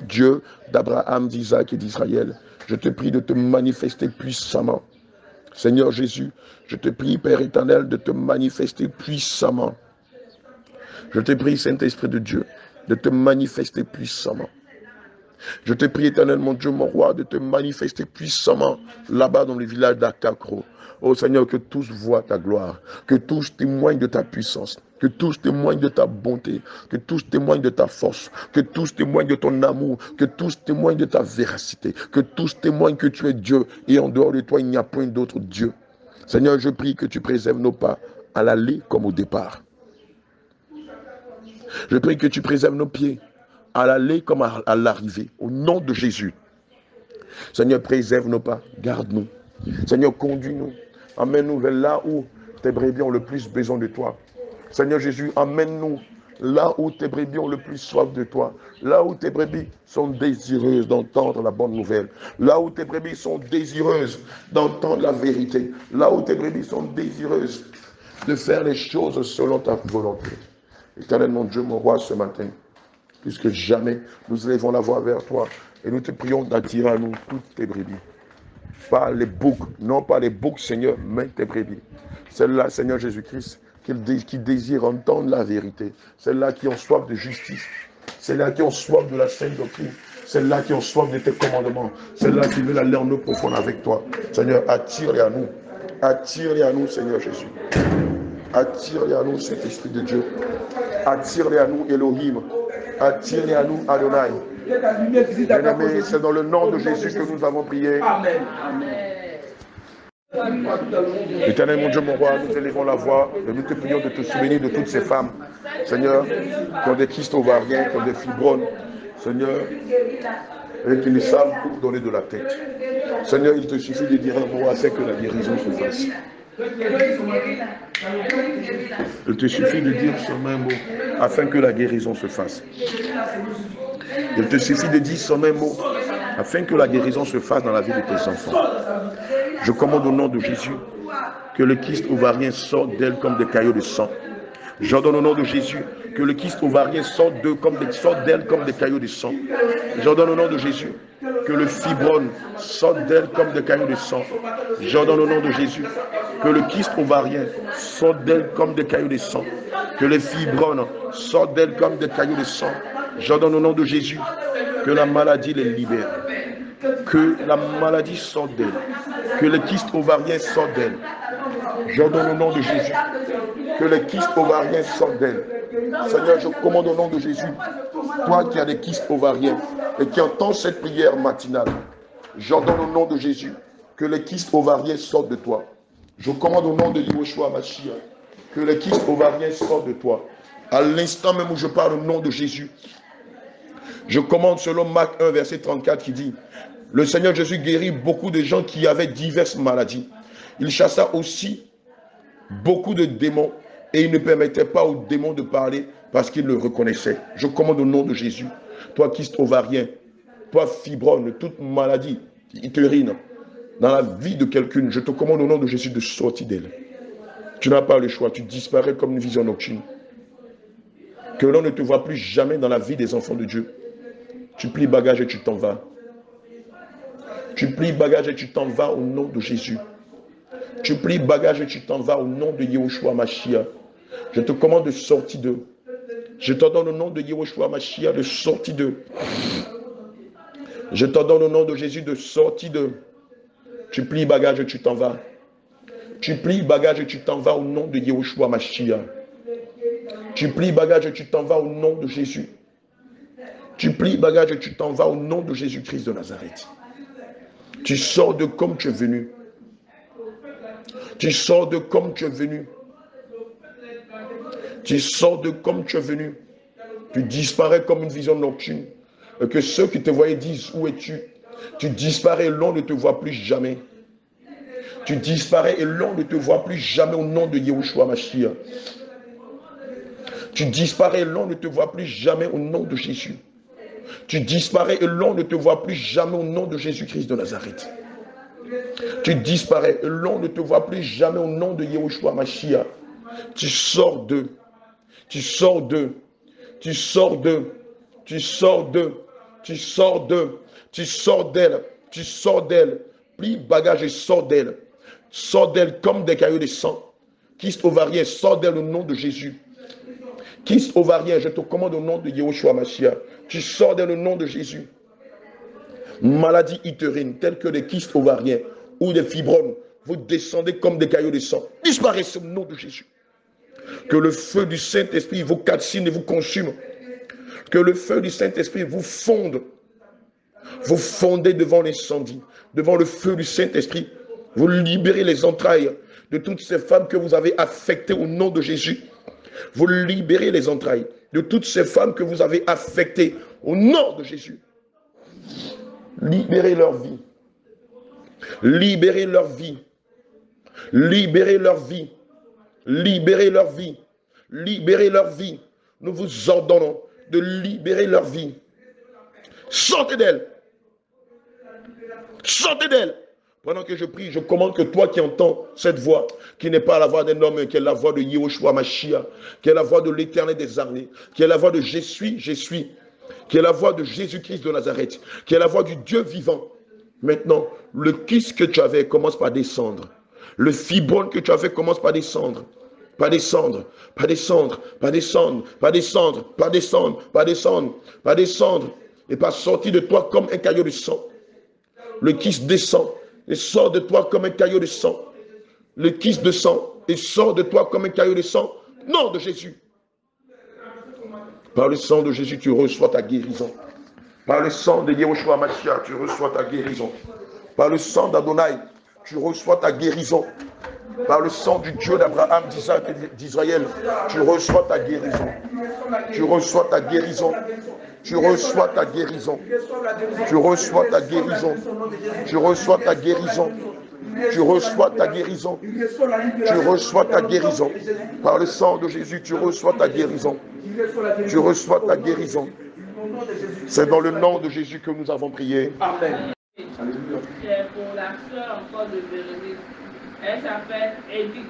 Dieu d'Abraham, d'Isaac et d'Israël, je te prie de te manifester puissamment. Seigneur Jésus, je te prie, Père éternel, de te manifester puissamment. Je te prie, Saint-Esprit de Dieu, de te manifester puissamment. Je te prie, éternel mon Dieu, mon roi, de te manifester puissamment là-bas dans le village d'Akakro. Oh Seigneur, que tous voient ta gloire, que tous témoignent de ta puissance, que tous témoignent de ta bonté, que tous témoignent de ta force, que tous témoignent de ton amour, que tous témoignent de ta véracité, que tous témoignent que tu es Dieu et en dehors de toi, il n'y a point d'autre Dieu. Seigneur, je prie que tu préserves nos pas à l'aller comme au départ. Je prie que tu préserves nos pieds à l'aller comme à l'arrivée, au nom de Jésus. Seigneur, préserve nos pas, garde-nous. Seigneur, conduis-nous, emmène-nous vers là où tes brebis ont le plus besoin de toi. Seigneur Jésus, emmène-nous là où tes brebis ont le plus soif de toi, là où tes brebis sont désireuses d'entendre la bonne nouvelle, là où tes brebis sont désireuses d'entendre la vérité, là où tes brebis sont désireuses de faire les choses selon ta volonté. Éternel mon Dieu, mon roi, ce matin, plus que jamais, nous élevons la voix vers toi et nous te prions d'attirer à nous toutes tes brebis. Pas les boucs, non pas les boucs, Seigneur, mais tes brebis. Celles-là, Seigneur Jésus-Christ, qui désirent entendre la vérité. Celles-là qui ont soif de justice. Celles-là qui ont soif de la sainte doctrine. Celles-là qui ont soif de tes commandements. Celles-là qui veulent aller en eau profonde avec toi. Seigneur, attire-les à nous. Attire-les à nous, Seigneur Jésus. Attire-les à nous, Saint-Esprit de Dieu. Attire-les à nous, Elohim. Attire-les à nous, Adonai. Bien-aimés, c'est dans le nom de Jésus que nous avons prié. Amen. Éternel, mon Dieu, mon roi, nous élevons la voix et nous te prions de te souvenir de toutes ces femmes, Seigneur, qui ont des kystes ovariens, qui ont des fibromes, Seigneur, et qui ne savent où donner de la tête. Seigneur, il te suffit de dire un mot afin que la guérison se fasse. Il te suffit de dire ce même mot afin que la guérison se fasse. Il te suffit de dire ce même mot afin que la guérison se fasse dans la vie de tes enfants. Je commande au nom de Jésus que le kyste ovarien sorte d'elle comme des caillots de sang. J'ordonne au nom de Jésus que le kyste ovarien sorte d'elle comme des caillots de sang. J'ordonne au nom de Jésus que le fibrone sorte d'elle comme des caillots de sang. J'ordonne au nom de Jésus que le kyste ovarien sorte d'elle comme des caillots de sang. Que les fibrones sortent d'elle comme des caillots de sang. J'ordonne au nom de Jésus que la maladie les libère. Que la maladie sorte d'elle. Que les kystes ovariens sortent d'elle. J'ordonne au nom de Jésus que les kystes ovariens sortent d'elle. Seigneur, je commande au nom de Jésus, toi qui as des kystes ovariens et qui entends cette prière matinale, j'ordonne au nom de Jésus que les kystes ovariens sortent de toi. Je commande au nom de Yehoshua Mashiach que les kystes ovariens sortent de toi. À l'instant même où je parle au nom de Jésus, je commande selon Marc 1, verset 34 qui dit: le Seigneur Jésus guérit beaucoup de gens qui avaient diverses maladies. Il chassa aussi beaucoup de démons et il ne permettait pas aux démons de parler parce qu'ils le reconnaissaient. Je commande au nom de Jésus, toi kyste ovarien, toi fibrone, toute maladie utérine dans la vie de quelqu'un, je te commande au nom de Jésus de sortir d'elle. Tu n'as pas le choix, tu disparais comme une vision nocturne. Que l'on ne te voit plus jamais dans la vie des enfants de Dieu. Tu plies bagage et tu t'en vas. Tu plies bagage et tu t'en vas au nom de Jésus. Tu plies bagage et tu t'en vas au nom de Yehoshua Mashiach. Je te commande de sortir d'eux. Je t'ordonne au nom de Yehoshua Mashiach de sortir d'eux. Je t'ordonne au nom de Jésus de sortir de... Tu plies bagage et tu t'en vas. Tu plies bagage et tu t'en vas au nom de Yehoshua Mashiach. Tu plies bagage et tu t'en vas au nom de Jésus. Tu plies bagage et tu t'en vas au nom de Jésus-Christ de Nazareth. Tu sors de comme tu es venu. Tu sors de comme tu es venu. Tu sors de comme tu es venu. Tu disparais comme une vision nocturne. Et que ceux qui te voyaient disent, où es-tu? Tu disparais et l'on ne te voit plus jamais. Tu disparais et l'on ne te voit plus jamais au nom de Yehoshua Mashiach. Tu disparais et l'on ne te voit plus jamais au nom de Jésus. Tu disparais et l'on ne te voit plus jamais au nom de Jésus-Christ de Nazareth. Tu disparais et l'on ne te voit plus jamais au nom de Yehoshua Mashiach. Tu sors d'eux. Tu sors d'eux. Tu sors d'eux. Tu sors d'eux. Tu sors d'eux. Tu sors d'elle. Tu sors d'elle. Plie bagage et sors d'elle. Sors d'elle comme des cailloux de sang. Kyste ovarien, sors d'elle au nom de Jésus. Kyste ovarien, je te commande au nom de Yehoshua Mashiach. Tu sors d'elle au nom de Jésus. Maladie utérine, telles que des kystes ovariens ou des fibromes, vous descendez comme des cailloux de sang. Disparaissez au nom de Jésus. Que le feu du Saint-Esprit vous calcine et vous consume. Que le feu du Saint-Esprit vous fonde. Vous fondez devant l'incendie, devant le feu du Saint-Esprit. Vous libérez les entrailles de toutes ces femmes que vous avez affectées au nom de Jésus. Vous libérez les entrailles de toutes ces femmes que vous avez affectées au nom de Jésus. Libérez leur vie. Libérez leur vie. Libérez leur vie. Libérez leur vie. Libérez leur vie. Nous vous ordonnons de libérer leur vie. Sortez d'elle. Sortez d'elle. Pendant que je prie, je commande que toi qui entends cette voix, qui n'est pas la voix d'un homme, qui est la voix de Yehoshua Mashiach, qui est la voix de l'Éternel des armées, qui est la voix de je suis, qui est la voix de Jésus-Christ de Nazareth, qui est la voix du Dieu vivant. Maintenant, le kyste que tu avais commence par descendre. Le fibrone que tu avais commence par descendre. Pas descendre, pas descendre, pas descendre, pas descendre, pas descendre, pas descendre, pas descendre, et pas sortir de toi comme un caillou de sang. Le kyste descend et sort de toi comme un caillou de sang. Le kyste descend et sort de toi comme un caillou de sang. Nom de Jésus. Par le sang de Jésus, tu reçois ta guérison. Par le sang de Yehoshua Mashiach, tu reçois ta guérison. Par le sang d'Adonai, tu reçois ta guérison. Par le sang du Dieu d'Abraham, d'Isaac et d'Israël, tu reçois ta guérison. Tu reçois ta guérison. Tu reçois ta guérison. Tu reçois ta guérison. Tu reçois ta guérison. Tu reçois ta guérison. Tu reçois ta guérison. Par le sang de Jésus, tu reçois ta guérison. Tu reçois ta guérison. C'est dans le nom de Jésus que nous avons prié. Amen. C'est pour la soeur encore de Bérénice. Elle s'appelle Edith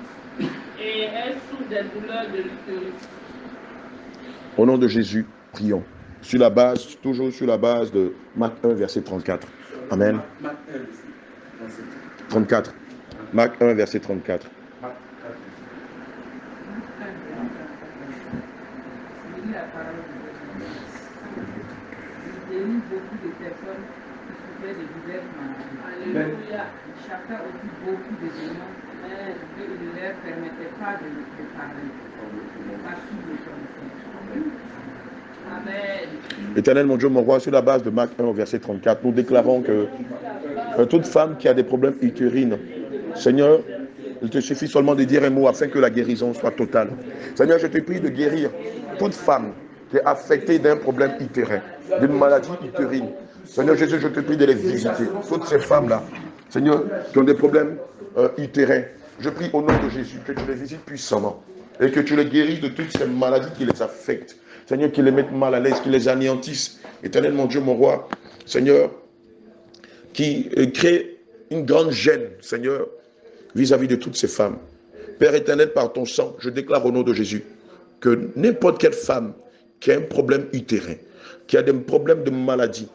et elle souffre des douleurs de l'utérus. Au nom de Jésus, prions. Sur la base, toujours sur la base de Marc 1, verset 34. Amen. 34. Marc 1, verset 34. Beaucoup de personnes qui souffraient de diverses maladies. Alléluia. Chacun occupe beaucoup de démons et il ne leur permettait pas de parler. Pas sous le Amen. Éternel, mon Dieu, mon roi, sur la base de Marc 1, verset 34, nous déclarons que toute femme qui a des problèmes utérines, Seigneur, il te suffit seulement de dire un mot afin que la guérison soit totale. Seigneur, je te prie de guérir toute femme qui est affectée d'un problème utérin, d'une maladie utérine. Seigneur Jésus, je te prie de les visiter. Toutes ces femmes-là, Seigneur, qui ont des problèmes utérins, je prie au nom de Jésus que tu les visites puissamment et que tu les guérisses de toutes ces maladies qui les affectent. Seigneur, qui les mettent mal à l'aise, qui les anéantissent. Éternel, mon Dieu, mon roi, Seigneur, qui crée une grande gêne, Seigneur, vis-à-vis de toutes ces femmes. Père éternel, par ton sang, je déclare au nom de Jésus que n'importe quelle femme qui a un problème utérin, qui a des problèmes de maladie,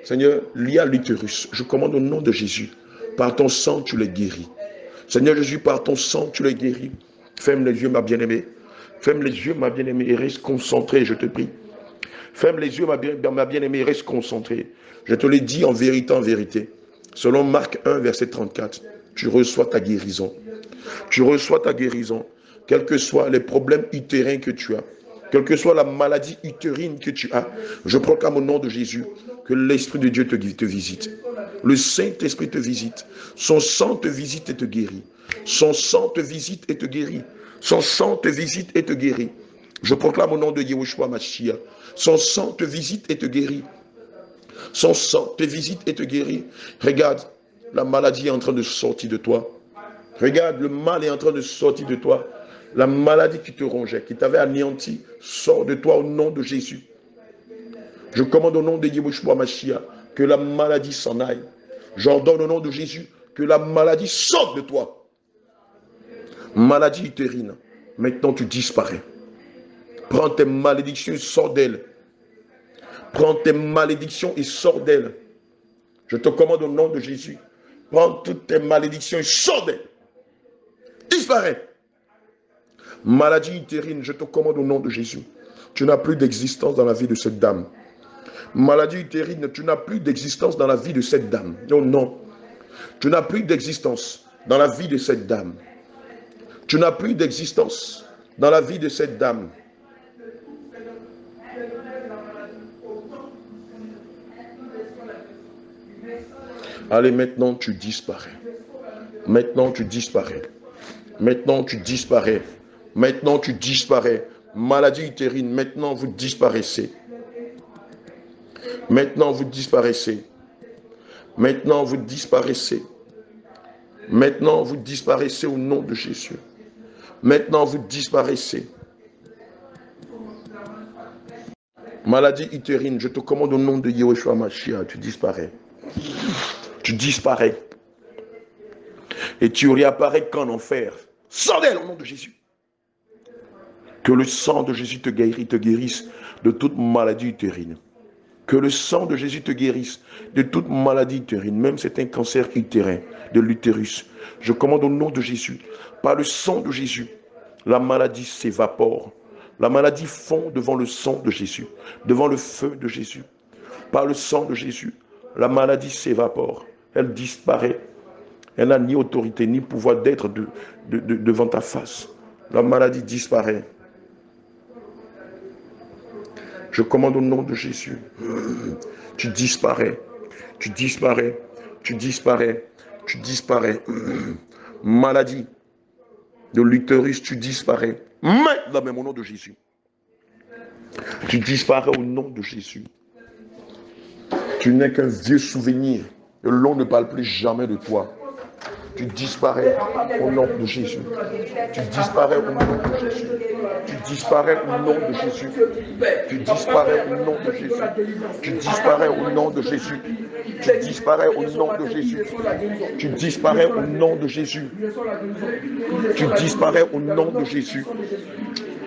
Seigneur, lié à l'utérus, je commande au nom de Jésus, par ton sang, tu les guéris. Seigneur Jésus, par ton sang, tu les guéris. Ferme les yeux, ma bien-aimée. Ferme les yeux, ma bien-aimée, et reste concentrée, je te prie. Ferme les yeux, ma bien-aimée, et reste concentrée. Je te l'ai dit en vérité. Selon Marc 1, verset 34, tu reçois ta guérison. Tu reçois ta guérison. Quels que soient les problèmes utérins que tu as, quelle que soit la maladie utérine que tu as, je proclame au nom de Jésus que l'Esprit de Dieu te visite. Le Saint-Esprit te visite. Son sang te visite et te guérit. Son sang te visite et te guérit. Son sang te visite et te guérit. Je proclame au nom de Yahushua Mashiach. Son sang te visite et te guérit. Son sang te visite et te guérit. Regarde, la maladie est en train de sortir de toi. Regarde, le mal est en train de sortir de toi. La maladie qui te rongeait, qui t'avait anéanti, sort de toi au nom de Jésus. Je commande au nom de Yahushua Mashiach que la maladie s'en aille. J'ordonne au nom de Jésus que la maladie sorte de toi. Maladie utérine, maintenant tu disparais. Prends tes malédictions et sors d'elle. Prends tes malédictions et sors d'elle. Je te commande au nom de Jésus. Prends toutes tes malédictions et sors d'elle. Disparais. Maladie utérine, je te commande au nom de Jésus. Tu n'as plus d'existence dans la vie de cette dame. Maladie utérine, tu n'as plus d'existence dans la vie de cette dame. Non, non. Tu n'as plus d'existence dans la vie de cette dame. Tu n'as plus d'existence dans la vie de cette dame. Allez, maintenant tu disparais. Maintenant tu disparais. Maintenant tu disparais. Maintenant tu disparais. Maladie utérine, maintenant vous disparaissez. Maintenant vous disparaissez. Maintenant vous disparaissez. Maintenant vous disparaissez au nom de Jésus. Maintenant vous disparaissez. Maladie utérine, je te commande au nom de Yahushua Mashiach, tu disparais. Tu disparais. Et tu réapparais qu'en enfer. Sors d'elle au nom de Jésus. Que le sang de Jésus te guérisse de toute maladie utérine. Que le sang de Jésus te guérisse de toute maladie utérine, même c'est un cancer utérin, de l'utérus. Je commande au nom de Jésus, par le sang de Jésus, la maladie s'évapore. La maladie fond devant le sang de Jésus, devant le feu de Jésus. Par le sang de Jésus, la maladie s'évapore. Elle disparaît. Elle n'a ni autorité, ni pouvoir d'être devant ta face. La maladie disparaît. Je commande au nom de Jésus. Tu disparais. Tu disparais. Tu disparais. Tu disparais. Maladie de l'utérus, tu disparais. Maintenant même au nom de Jésus. Tu disparais au nom de Jésus. Tu n'es qu'un vieux souvenir. Et l'on ne parle plus jamais de toi. Tu disparais au nom de Jésus. Tu disparais au nom de Jésus. Tu disparais au nom de Jésus. Tu disparais au nom de Jésus. Tu disparais au nom de Jésus. Tu disparais au nom de Jésus. Tu disparais au nom de Jésus. Tu disparais au nom de Jésus.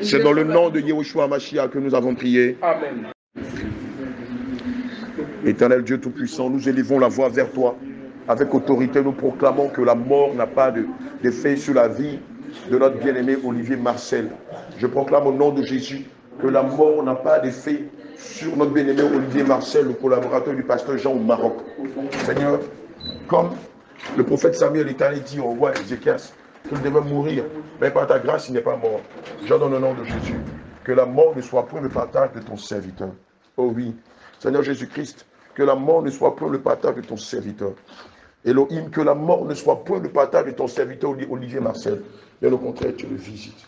C'est dans le nom de Yahushua Mashiach que nous avons prié. Amen. Éternel Dieu Tout-Puissant, nous élevons la voix vers toi. Avec autorité, nous proclamons que la mort n'a pas d'effet sur la vie de notre bien-aimé Olivier Marcel. Je proclame au nom de Jésus que la mort n'a pas d'effet sur notre bien-aimé Olivier Marcel, le collaborateur du pasteur Jean au Maroc. Seigneur, comme le prophète Samuel l'Éternel dit au roi Ézéchias qu'il devait mourir, mais par ta grâce, il n'est pas mort. J'ordonne au nom de Jésus que la mort ne soit point le partage de ton serviteur. Oh oui, Seigneur Jésus-Christ, que la mort ne soit point le partage de ton serviteur. Elohim, que la mort ne soit point le partage de ton serviteur Olivier Marcel. Mais au contraire, tu le visites.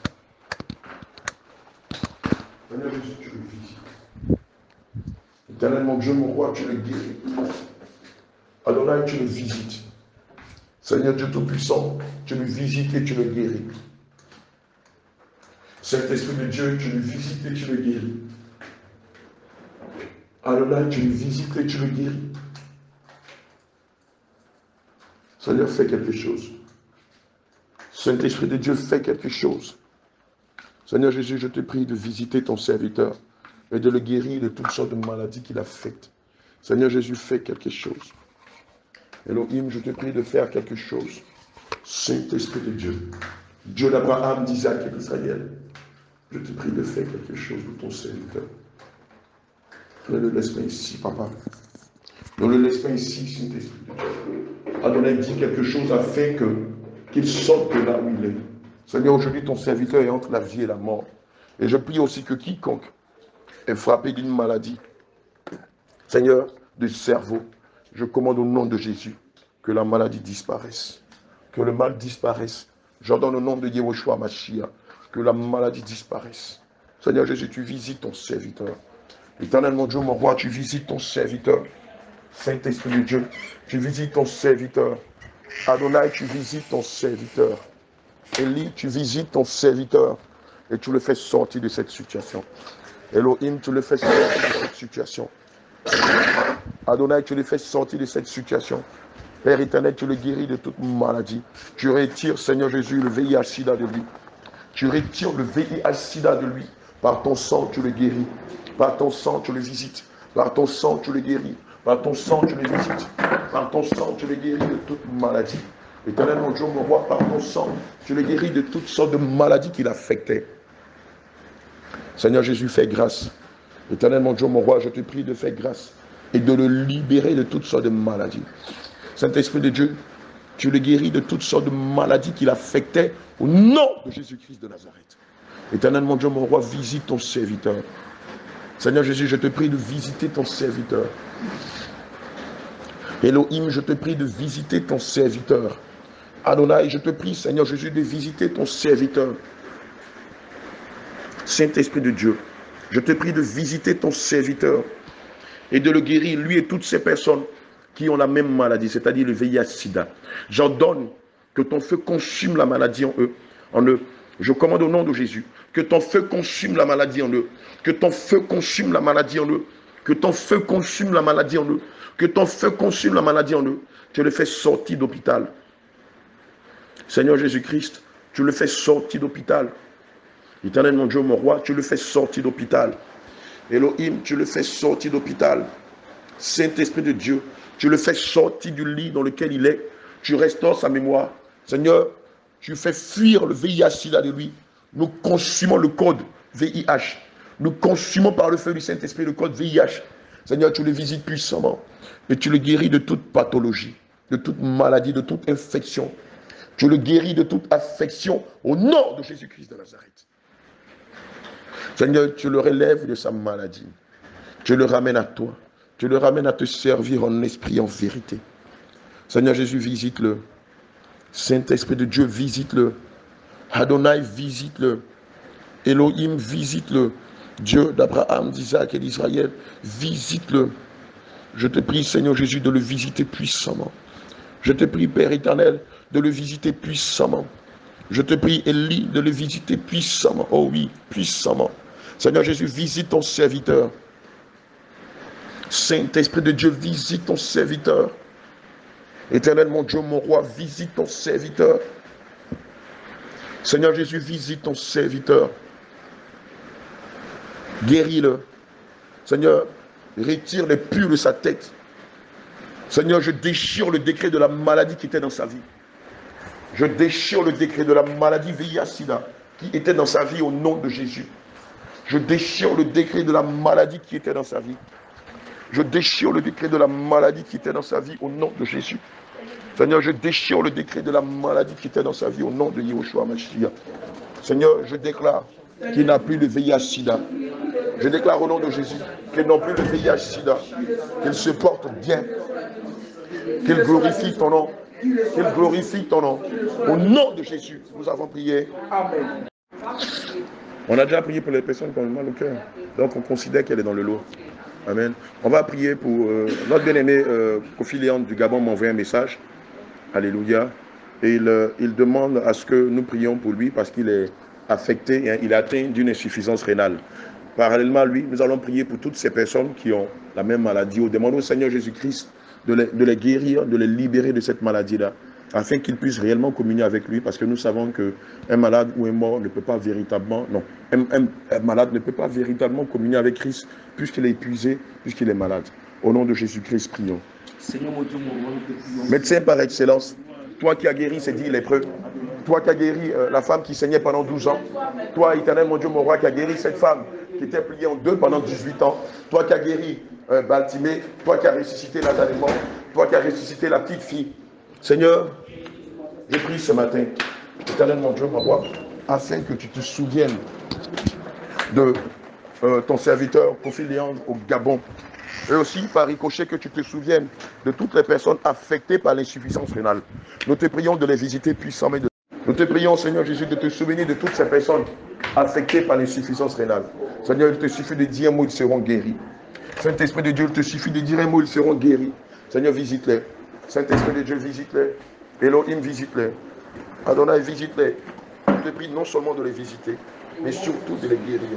Seigneur Jésus, tu le visites. Éternel, mon Dieu, mon roi, tu le guéris. Adonai, tu le visites. Seigneur Dieu Tout-Puissant, tu le visites et tu le guéris. Saint-Esprit de Dieu, tu le visites et tu le guéris. Adonai, tu le visites et tu le guéris. Seigneur, fais quelque chose. Saint-Esprit de Dieu, fais quelque chose. Seigneur Jésus, je te prie de visiter ton serviteur et de le guérir de toutes sortes de maladies qu'il a faites. Seigneur Jésus, fais quelque chose. Elohim, je te prie de faire quelque chose. Saint-Esprit de Dieu, Dieu d'Abraham, d'Isaac et d'Israël, je te prie de faire quelque chose de ton serviteur. Ne le laisse pas ici, papa. Ne le laisse pas ici, Saint-Esprit. Adonai dit quelque chose afin qu'il sorte de là où il est. Seigneur, aujourd'hui, ton serviteur est entre la vie et la mort. Et je prie aussi que quiconque est frappé d'une maladie, Seigneur, du cerveau, je commande au nom de Jésus que la maladie disparaisse, que le mal disparaisse. J'ordonne au nom de Yehoshua Mashiach que la maladie disparaisse. Seigneur Jésus, tu visites ton serviteur. Éternel mon Dieu, mon roi, tu visites ton serviteur. Saint-Esprit de Dieu, tu visites ton serviteur. Adonai, tu visites ton serviteur. Élie, tu visites ton serviteur et tu le fais sortir de cette situation. Elohim, tu le fais sortir de cette situation. Adonai, tu le fais sortir de cette situation. Père éternel, tu le guéris de toute maladie. Tu retires, Seigneur Jésus, le VIH-Sida de lui. Tu retires le VIH-Sida de lui. Par ton sang, tu le guéris. Par ton sang, tu le visites. Par ton sang, tu le guéris. Par ton sang, tu le visites. Par ton sang, tu le guéris de toute maladie. Éternel mon Dieu, mon roi, par ton sang, tu le guéris de toutes sortes de maladies qui l'affectaient. Seigneur Jésus, fais grâce. Éternel mon Dieu, mon roi, je te prie de faire grâce et de le libérer de toutes sortes de maladies. Saint-Esprit de Dieu, tu le guéris de toutes sortes de maladies qui l'affectaient au nom de Jésus-Christ de Nazareth. Éternel mon Dieu, mon roi, visite ton serviteur. Seigneur Jésus, je te prie de visiter ton serviteur. Elohim, je te prie de visiter ton serviteur. Adonai, je te prie, Seigneur Jésus, de visiter ton serviteur. Saint-Esprit de Dieu, je te prie de visiter ton serviteur et de le guérir, lui et toutes ces personnes qui ont la même maladie, c'est-à-dire le VIH-Sida. J'ordonne que ton feu consume la maladie en eux. Je commande au nom de Jésus que ton feu consume la maladie en eux. Que ton feu consume la maladie en eux. Que ton feu consume la maladie en eux. Que ton feu consume la maladie en eux. Tu le fais sortir d'hôpital. Seigneur Jésus-Christ, tu le fais sortir d'hôpital. Éternel mon Dieu, mon roi, tu le fais sortir d'hôpital. Elohim, tu le fais sortir d'hôpital. Saint-Esprit de Dieu, tu le fais sortir du lit dans lequel il est. Tu restaures sa mémoire. Seigneur, tu fais fuir le VIH-Sida de lui. Nous consumons le code VIH. Nous consumons par le feu du Saint-Esprit le code VIH. Seigneur, tu le visites puissamment. Et tu le guéris de toute pathologie, de toute maladie, de toute infection. Tu le guéris de toute affection au nom de Jésus-Christ de Nazareth. Seigneur, tu le relèves de sa maladie. Tu le ramènes à toi. Tu le ramènes à te servir en esprit, en vérité. Seigneur Jésus, visite-le. Saint-Esprit de Dieu, visite-le. Adonai, visite-le. Elohim, visite-le. Dieu d'Abraham, d'Isaac et d'Israël, visite-le. Je te prie, Seigneur Jésus, de le visiter puissamment. Je te prie, Père éternel, de le visiter puissamment. Je te prie, Élie, de le visiter puissamment. Oh oui, puissamment. Seigneur Jésus, visite ton serviteur. Saint-Esprit de Dieu, visite ton serviteur. Éternel, mon Dieu, mon roi, visite ton serviteur. Seigneur Jésus, visite ton serviteur. Guéris-le. Seigneur, retire les purs de sa tête. Seigneur, je déchire le décret de la maladie qui était dans sa vie. Je déchire le décret de la maladie VIH-Sida qui était dans sa vie au nom de Jésus. Je déchire le décret de la maladie qui était dans sa vie. Je déchire le décret de la maladie qui était dans sa vie au nom de Jésus. Seigneur, je déchire le décret de la maladie qui était dans sa vie au nom de Yehoshua Mashiach. Seigneur, je déclare qu'il n'a plus le VIH-Sida. Je déclare au nom de Jésus qu'il n'a plus le VIH-Sida. Qu'il se porte bien. Qu'il glorifie ton nom. Qu'il glorifie ton nom. Au nom de Jésus, nous avons prié. Amen. On a déjà prié pour les personnes qui ont mal au cœur. Donc on considère qu'elle est dans le lot. Amen. On va prier pour notre bien-aimé Kofi Léon du Gabon m'a envoyé un message. Alléluia. Et il demande à ce que nous prions pour lui parce qu'il est affecté, hein, il est atteint d'une insuffisance rénale. Parallèlement à lui, nous allons prier pour toutes ces personnes qui ont la même maladie. On demande au Seigneur Jésus-Christ de les guérir, de les libérer de cette maladie-là, afin qu'ils puissent réellement communier avec lui, parce que nous savons qu'un malade ou un mort ne peut pas véritablement, non, un malade ne peut pas véritablement communier avec Christ, puisqu'il est épuisé, puisqu'il est malade. Au nom de Jésus-Christ, prions. Seigneur, mon Dieu, médecin par excellence, toi qui as guéri ces 10 lépreux, toi qui as guéri la femme qui saignait pendant 12 ans, toi, éternel, mon Dieu, mon roi, qui a guéri cette femme qui était plié en deux pendant 18 ans, toi qui as guéri Baltimée, toi qui as ressuscité Lazare mort, toi qui as ressuscité la petite fille. Seigneur, je prie ce matin, éternel mon Dieu, mon roi, afin que tu te souviennes de ton serviteur Kofi Léandre au Gabon. Et aussi, par ricochet, que tu te souviennes de toutes les personnes affectées par l'insuffisance rénale. Nous te prions de les visiter puissamment. Nous te prions, Seigneur Jésus, de te souvenir de toutes ces personnes affectées par l'insuffisance rénale. Seigneur, il te suffit de dire un mot, ils seront guéris. Saint-Esprit de Dieu, il te suffit de dire un mot, ils seront guéris. Seigneur, visite-les. Saint-Esprit de Dieu, visite-les. Elohim, visite-les. Adonai, visite-les. Je te prie non seulement de les visiter, mais surtout de les guérir.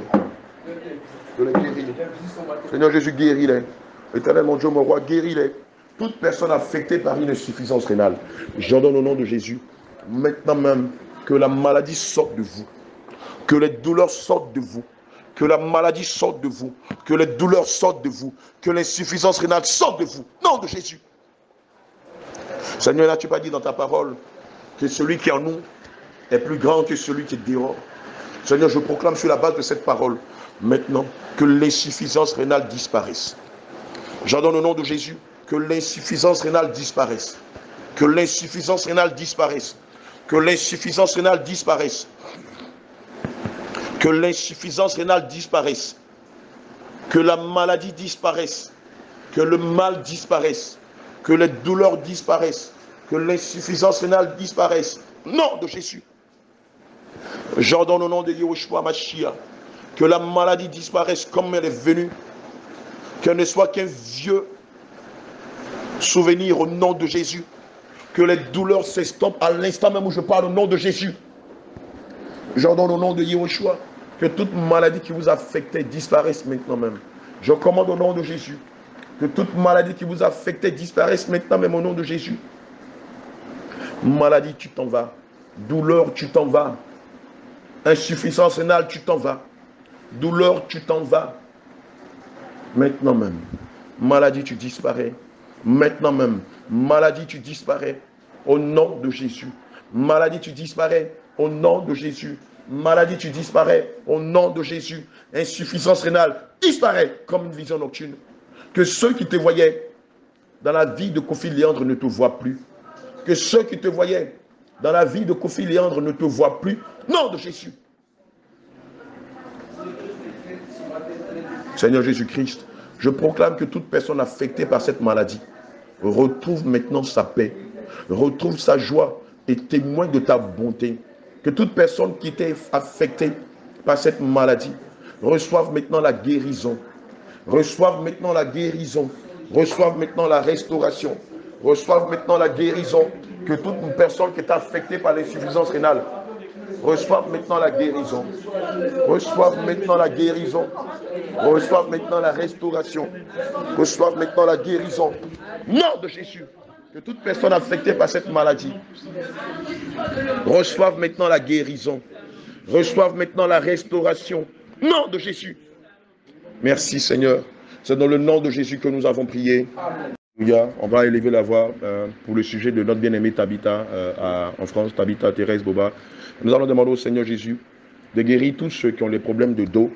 De les guérir. Seigneur Jésus, guéris-les. Éternel mon Dieu, mon roi, guéris-les. Toute personne affectée par une insuffisance rénale, j'ordonne au nom de Jésus, maintenant même, que la maladie sorte de vous, que les douleurs sortent de vous, que la maladie sorte de vous, que les douleurs sortent de vous, que l'insuffisance rénale sorte de vous. Nom de Jésus. Seigneur, n'as-tu pas dit dans ta parole que celui qui est en nous est plus grand que celui qui est dehors? Seigneur, je proclame sur la base de cette parole, maintenant, que l'insuffisance rénale disparaisse. J'ordonne au nom de Jésus que l'insuffisance rénale disparaisse. Que l'insuffisance rénale disparaisse. Que l'insuffisance rénale disparaisse. Que l'insuffisance rénale disparaisse. Que la maladie disparaisse. Que le mal disparaisse. Que les douleurs disparaissent. Que l'insuffisance rénale disparaisse. Nom de Jésus. J'ordonne au nom de Yahushua Mashiach que la maladie disparaisse comme elle est venue. Qu'elle ne soit qu'un vieux souvenir au nom de Jésus. Que les douleurs s'estompent à l'instant même où je parle au nom de Jésus. J'ordonne au nom de Yahushua que toute maladie qui vous affectait disparaisse maintenant même. Je commande au nom de Jésus que toute maladie qui vous affectait disparaisse maintenant même au nom de Jésus. Maladie, tu t'en vas. Douleur, tu t'en vas. Insuffisance rénale, tu t'en vas. Douleur, tu t'en vas. Maintenant même. Maladie, tu disparais. Maintenant même. Maladie, tu disparais. Au nom de Jésus. Maladie, tu disparais. Au nom de Jésus. Maladie, tu disparais. Au nom de Jésus. Insuffisance rénale, disparaît comme une vision nocturne. Que ceux qui te voyaient dans la vie de Kofi Léandre ne te voient plus. Que ceux qui te voyaient dans la vie de Kofi Léandre ne te voient plus. Nom de Jésus. Seigneur Jésus-Christ, je proclame que toute personne affectée par cette maladie retrouve maintenant sa paix, retrouve sa joie et témoigne de ta bonté. Que toute personne qui était affectée par cette maladie reçoive maintenant la guérison, reçoive maintenant la guérison, reçoive maintenant la restauration, reçoive maintenant la guérison. Que toute personne qui est affectée par l'insuffisance rénale reçoive maintenant la guérison, reçoive maintenant la guérison, reçoive maintenant la restauration, reçoive maintenant la guérison. Nom de Jésus, que toute personne affectée par cette maladie reçoive maintenant la guérison, reçoive maintenant la restauration. Nom de Jésus. Merci Seigneur, c'est dans le nom de Jésus que nous avons prié. On va élever la voix pour le sujet de notre bien-aimée Tabitha en France, Tabitha Thérèse Boba. Nous allons demander au Seigneur Jésus de guérir tous ceux qui ont des problèmes de dos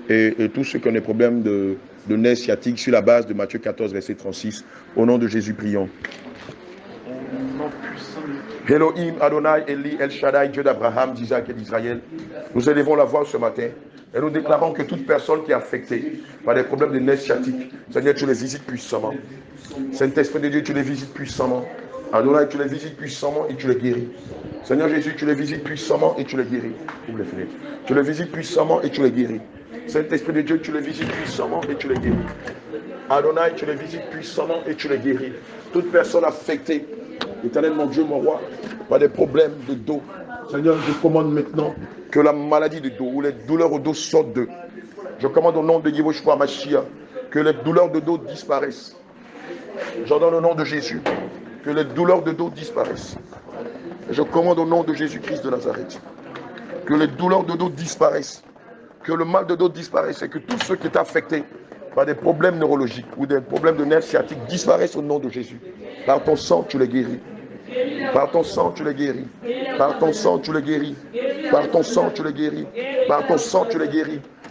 et tous ceux qui ont des problèmes de nerfs sciatiques sur la base de Matthieu 14, verset 36. Au nom de Jésus, prions. Elohim, Adonai, Eli, El Shaddai, Dieu d'Abraham, d'Isaac et d'Israël. Nous élevons la voix ce matin et nous déclarons que toute personne qui est affectée par des problèmes de nerfs sciatiques, Seigneur, tu les visites puissamment. Saint-Esprit de Dieu, tu les visites puissamment. Adonai, tu les visites puissamment et tu les guéris. Seigneur Jésus, tu les visites puissamment et tu les guéris. Ouvre les fenêtres. Tu les visites puissamment et tu les guéris. Saint-Esprit de Dieu, tu les visites puissamment et tu les guéris. Adonai, tu les visites puissamment et tu les guéris. Toute personne affectée, éternel mon Dieu, mon roi, par des problèmes de dos. Seigneur, je commande maintenant que la maladie de dos ou les douleurs au dos sortent d'eux. Je commande au nom de Yahushua Mashiach que les douleurs de dos disparaissent. J'ordonne au nom de Jésus que les douleurs de dos disparaissent. Je commande au nom de Jésus-Christ de Nazareth que les douleurs de dos disparaissent, que le mal de dos disparaisse et que tous ceux qui étaient affectés par des problèmes neurologiques ou des problèmes de nerfs sciatiques disparaissent au nom de Jésus. Par ton sang, tu les guéris. Par ton sang, tu les guéris. Par ton sang, tu les guéris. Par ton sang, tu les guéris. Par ton sang, tu les guéris.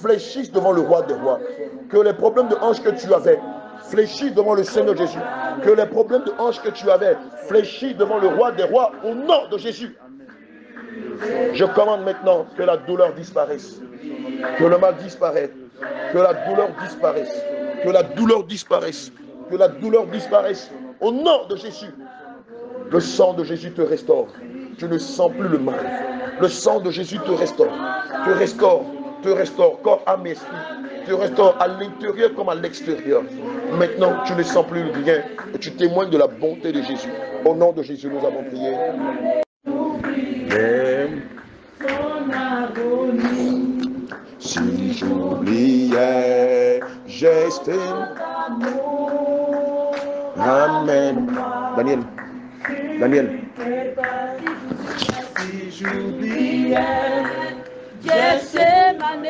fléchissent devant le roi des rois. Que les problèmes de hanche que tu avais fléchissent devant le Seigneur Jésus. Que les problèmes de hanche que tu avais fléchissent devant le roi des rois au nom de Jésus. Je commande maintenant que la douleur disparaisse. Que le mal disparaisse. Que la douleur disparaisse. Que la douleur disparaisse. Que la douleur disparaisse. Au nom de Jésus. Le sang de Jésus te restaure. Tu ne sens plus le mal. Le sang de Jésus te restaure. Te restaure. Te restaure corps, âme et esprit. Te restaure à l'intérieur comme à l'extérieur. Maintenant, tu ne sens plus rien. Et tu témoignes de la bonté de Jésus. Au nom de Jésus, nous avons prié. Si j'oubliais, j'estime. Amen. Daniel. Si j'oubliais, Gethsémane,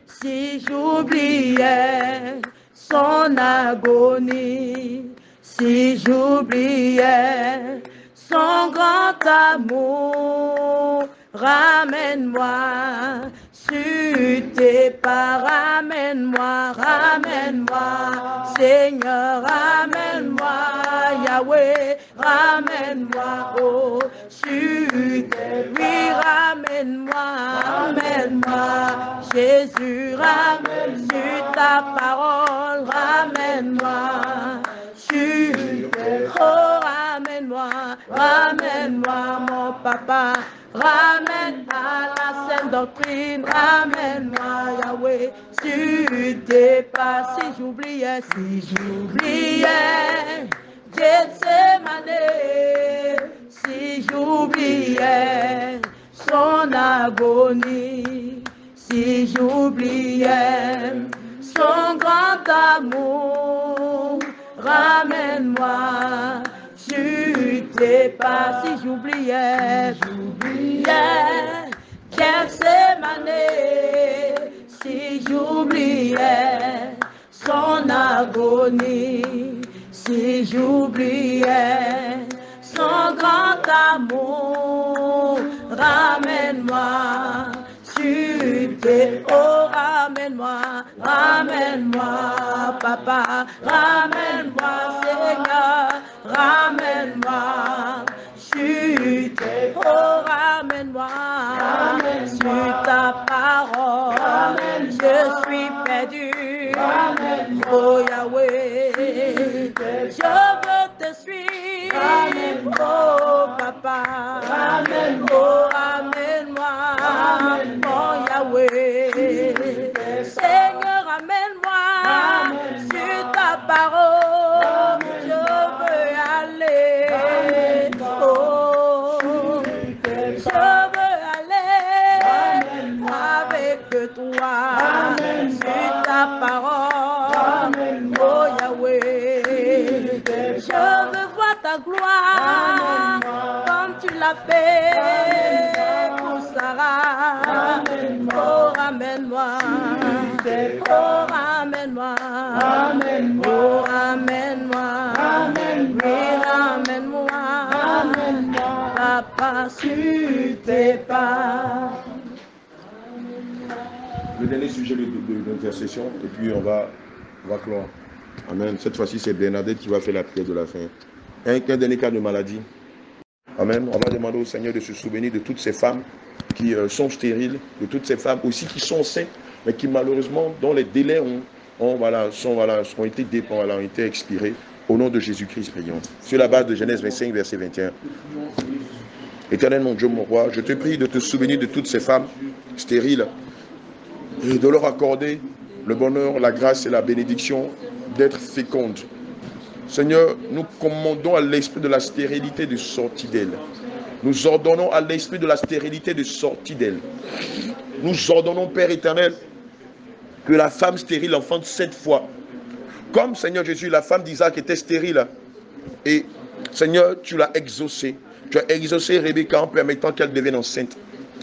si j'oubliais son agonie, si j'oubliais son grand amour, ramène-moi sur tes pas, ramène-moi, Seigneur, ramène-moi, Yahweh, ramène-moi, oh, sur tes, oui, ramène-moi, Jésus, ramène sur ta parole, ramène-moi, sur tes, oh, ramène-moi, mon papa, ramène à la sainte doctrine, ramène-moi, Yahweh, sur tes pas, si j'oubliais, Gethsémane, si j'oubliais son agonie, si j'oubliais son grand amour, ramène-moi sur tes pas, si j'oubliais, Gethsémane, si j'oubliais son agonie, si j'oubliais son grand amour, ramène-moi sur tes, oh, ramène-moi, papa, ramène-moi, Seigneur, ramène-moi sur tes, oh, ramène-moi sur ta parole, je suis perdu, oh Yahweh, je veux te suivre, oh papa, oh ramène-moi, oh Yahweh, Seigneur ramène-moi sur ta parole, je veux aller, oh, je veux aller avec toi sur ta parole, oh Yahweh, je veux voir ta gloire comme tu l'as fait pour Sarah, oh ramène-moi, oh ramène-moi, oh ramène-moi, oui ramène-moi, papa sur tes pas. Le dernier sujet de l'intercession, et puis on va clore. Amen. Cette fois-ci, c'est Bernadette qui va faire la prière de la fin. Un dernier cas de maladie. Amen. On va demander au Seigneur de se souvenir de toutes ces femmes qui sont stériles, de toutes ces femmes aussi qui sont enceintes, mais qui malheureusement, dont les délais ont été expirés. Au nom de Jésus-Christ, prions. Sur la base de Genèse 25, verset 21. Éternel mon Dieu, mon roi, je te prie de te souvenir de toutes ces femmes stériles et de leur accorder le bonheur, la grâce et la bénédiction d'être fécondes. Seigneur, nous commandons à l'esprit de la stérilité de sortie d'elle. Nous ordonnons à l'esprit de la stérilité de sortie d'elle. Nous ordonnons, Père éternel, que la femme stérile enfante 7 fois. Comme, Seigneur Jésus, la femme d'Isaac était stérile. Et, Seigneur, tu l'as exaucée. Tu as exaucé Rebecca en permettant qu'elle devienne enceinte.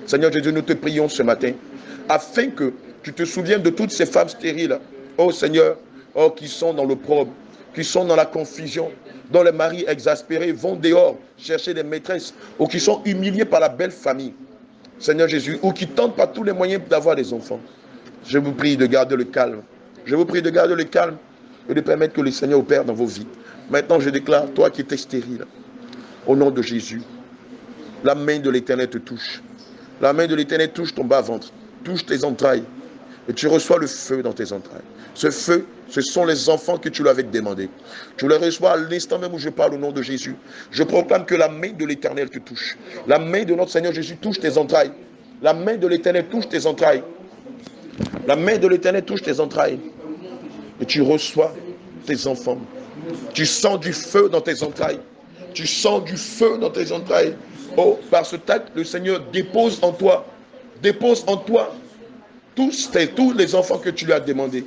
Seigneur Jésus, nous te prions ce matin, afin que tu te souviennes de toutes ces femmes stériles, oh Seigneur, oh, qui sont dans l'opprobre, qui sont dans la confusion, dont les maris exaspérés vont dehors chercher des maîtresses, ou qui sont humiliés par la belle famille. Seigneur Jésus, ou qui tentent par tous les moyens d'avoir des enfants. Je vous prie de garder le calme. Je vous prie de garder le calme et de permettre que le Seigneur opère dans vos vies. Maintenant, je déclare, toi qui étais stérile, au nom de Jésus, la main de l'Éternel te touche. La main de l'Éternel touche ton bas-ventre, touche tes entrailles, et tu reçois le feu dans tes entrailles. Ce feu, ce sont les enfants que tu lui avais demandé. Tu les reçois à l'instant même où je parle au nom de Jésus. Je proclame que la main de l'Éternel te touche. La main de notre Seigneur Jésus touche tes entrailles. La main de l'Éternel touche tes entrailles. La main de l'Éternel touche tes entrailles. Et tu reçois tes enfants. Tu sens du feu dans tes entrailles. Tu sens du feu dans tes entrailles. Oh, par ce tact, le Seigneur dépose en toi tous les enfants que tu lui as demandés.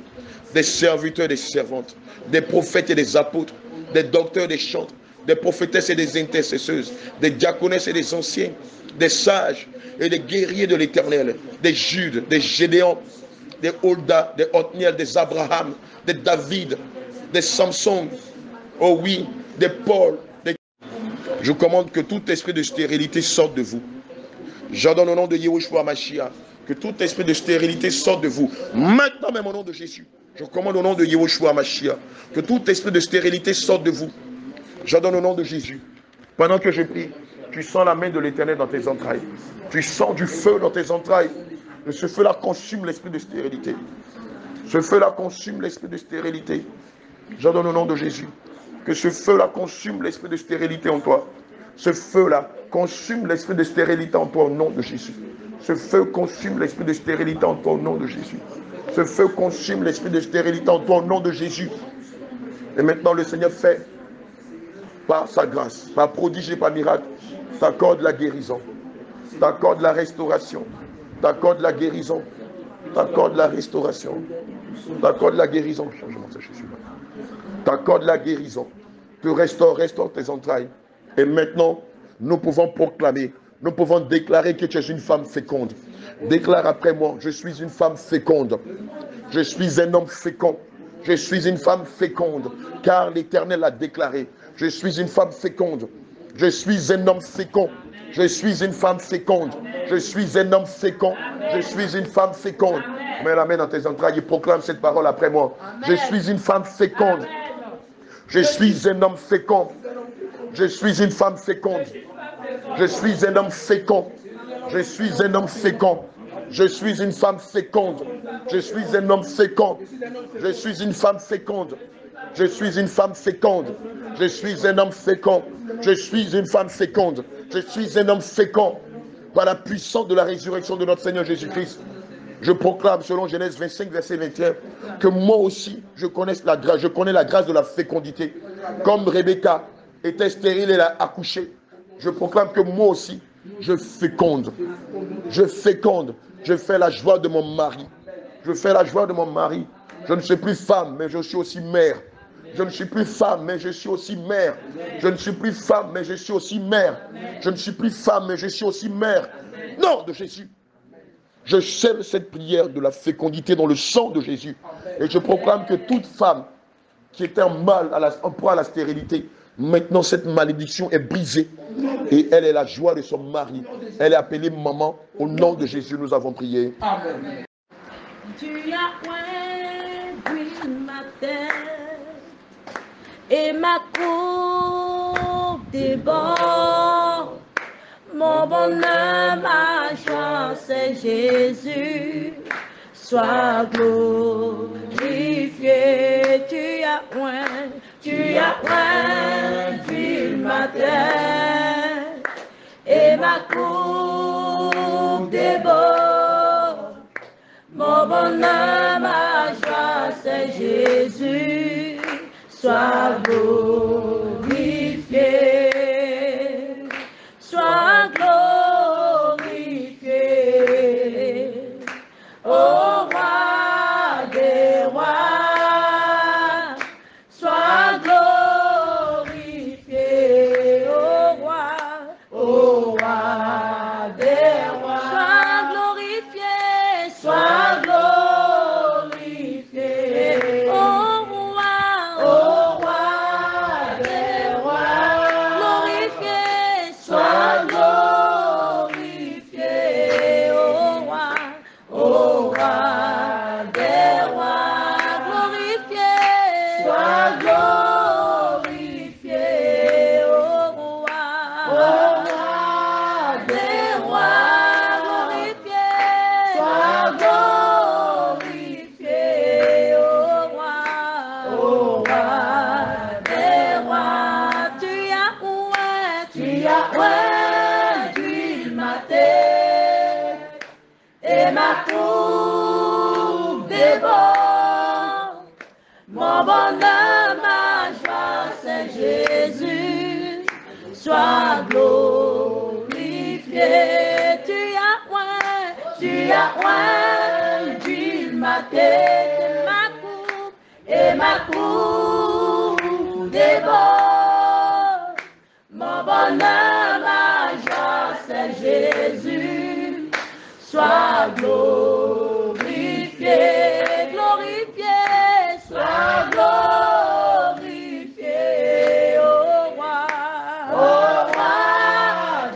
Des serviteurs, des servantes, des prophètes et des apôtres, des docteurs, des chantres, des prophétesses et des intercesseuses, des diaconesses et des anciens, des sages et des guerriers de l'Éternel, des Judes, des Gédéons, des Holda, des Othniel, des Abraham, des David, des Samson, oh oui, des Paul. Je commande que tout esprit de stérilité sorte de vous. J'ordonne au nom de Yahushua Mashiach que tout esprit de stérilité sorte de vous. Maintenant même au nom de Jésus. Je commande au nom de Yahushua Mashiach que tout esprit de stérilité sorte de vous. J'ordonne au nom de Jésus. Pendant que je prie, tu sens la main de l'Éternel dans tes entrailles. Tu sens du feu dans tes entrailles. Et ce feu-là consume l'esprit de stérilité. Ce feu-là consume l'esprit de stérilité. J'ordonne au nom de Jésus que ce feu-là consume l'esprit de stérilité en toi. Ce feu-là consume l'esprit de stérilité en toi au nom de Jésus. Ce feu consume l'esprit de stérilité en toi au nom de Jésus. Ce feu consume l'esprit de stérilité en toi au nom de Jésus. Et maintenant le Seigneur fait, par sa grâce, par prodige et par miracle, t'accorde la guérison, t'accorde la restauration, t'accorde la guérison, t'accorde la restauration, t'accorde la guérison. T'accorde la guérison, te restaure tes entrailles. Et maintenant, nous pouvons proclamer, nous pouvons déclarer que tu es une femme féconde. Déclare après moi, je suis une femme féconde. Je suis un homme fécond. Je suis une femme féconde, car l'Éternel a déclaré. Je suis une femme féconde. Je suis un homme fécond. Je suis une femme féconde. Je suis un homme fécond. Je suis une femme féconde. Mets la main dans tes entrailles et proclame cette parole après moi. Je suis une femme féconde. Je suis un homme fécond. Je suis une femme féconde. Je suis un homme fécond. Je suis un homme fécond. Je suis une femme féconde. Je suis un homme fécond. Je suis une femme féconde. Je suis une femme féconde. Je suis un homme fécond. Je suis une femme féconde. Je suis un homme fécond. Par la puissance de la résurrection de notre Seigneur Jésus-Christ, je proclame selon Genèse 25, verset 21, que moi aussi, je connais la grâce de la fécondité. Comme Rebecca était stérile, elle a accouché. Je proclame que moi aussi, je féconde. Je féconde. Je fais la joie de mon mari. Je fais la joie de mon mari. Je ne suis plus femme, mais je suis aussi mère. Je ne suis plus femme, mais je suis aussi mère. Je ne suis plus femme, mais je suis aussi mère. Je ne suis plus femme, mais je suis aussi mère. Non, de Jésus. Je scelle cette prière de la fécondité dans le sang de Jésus. Et je proclame que toute femme qui était en proie à la stérilité, maintenant cette malédiction est brisée. Et elle est la joie de son mari. Elle est appelée maman. Au nom de Jésus, nous avons prié. Amen. Tu as oint ma tête et ma coupe déborde. Mon bonheur, ma joie, c'est Jésus. Sois glorifié. Tu as oint ma tête et ma coupe déborde. Mon bonheur, ma joie, c'est Jésus. Sois glorifié. Sois glorifié. Ô roi des rois, sois glorifié. Ô roi des rois, sois glorifié. Sois glorifié. Ô roi des rois. et ma coupe déborde. Mon bonheur, ma joie, c'est Jésus. Sois glorifié. Tu as oint d'une ma tête, ma coupe et ma coupe déborde. Mon bonheur, ma joie, c'est Jésus. Sois glorifié, glorifié, sois glorifié, ô roi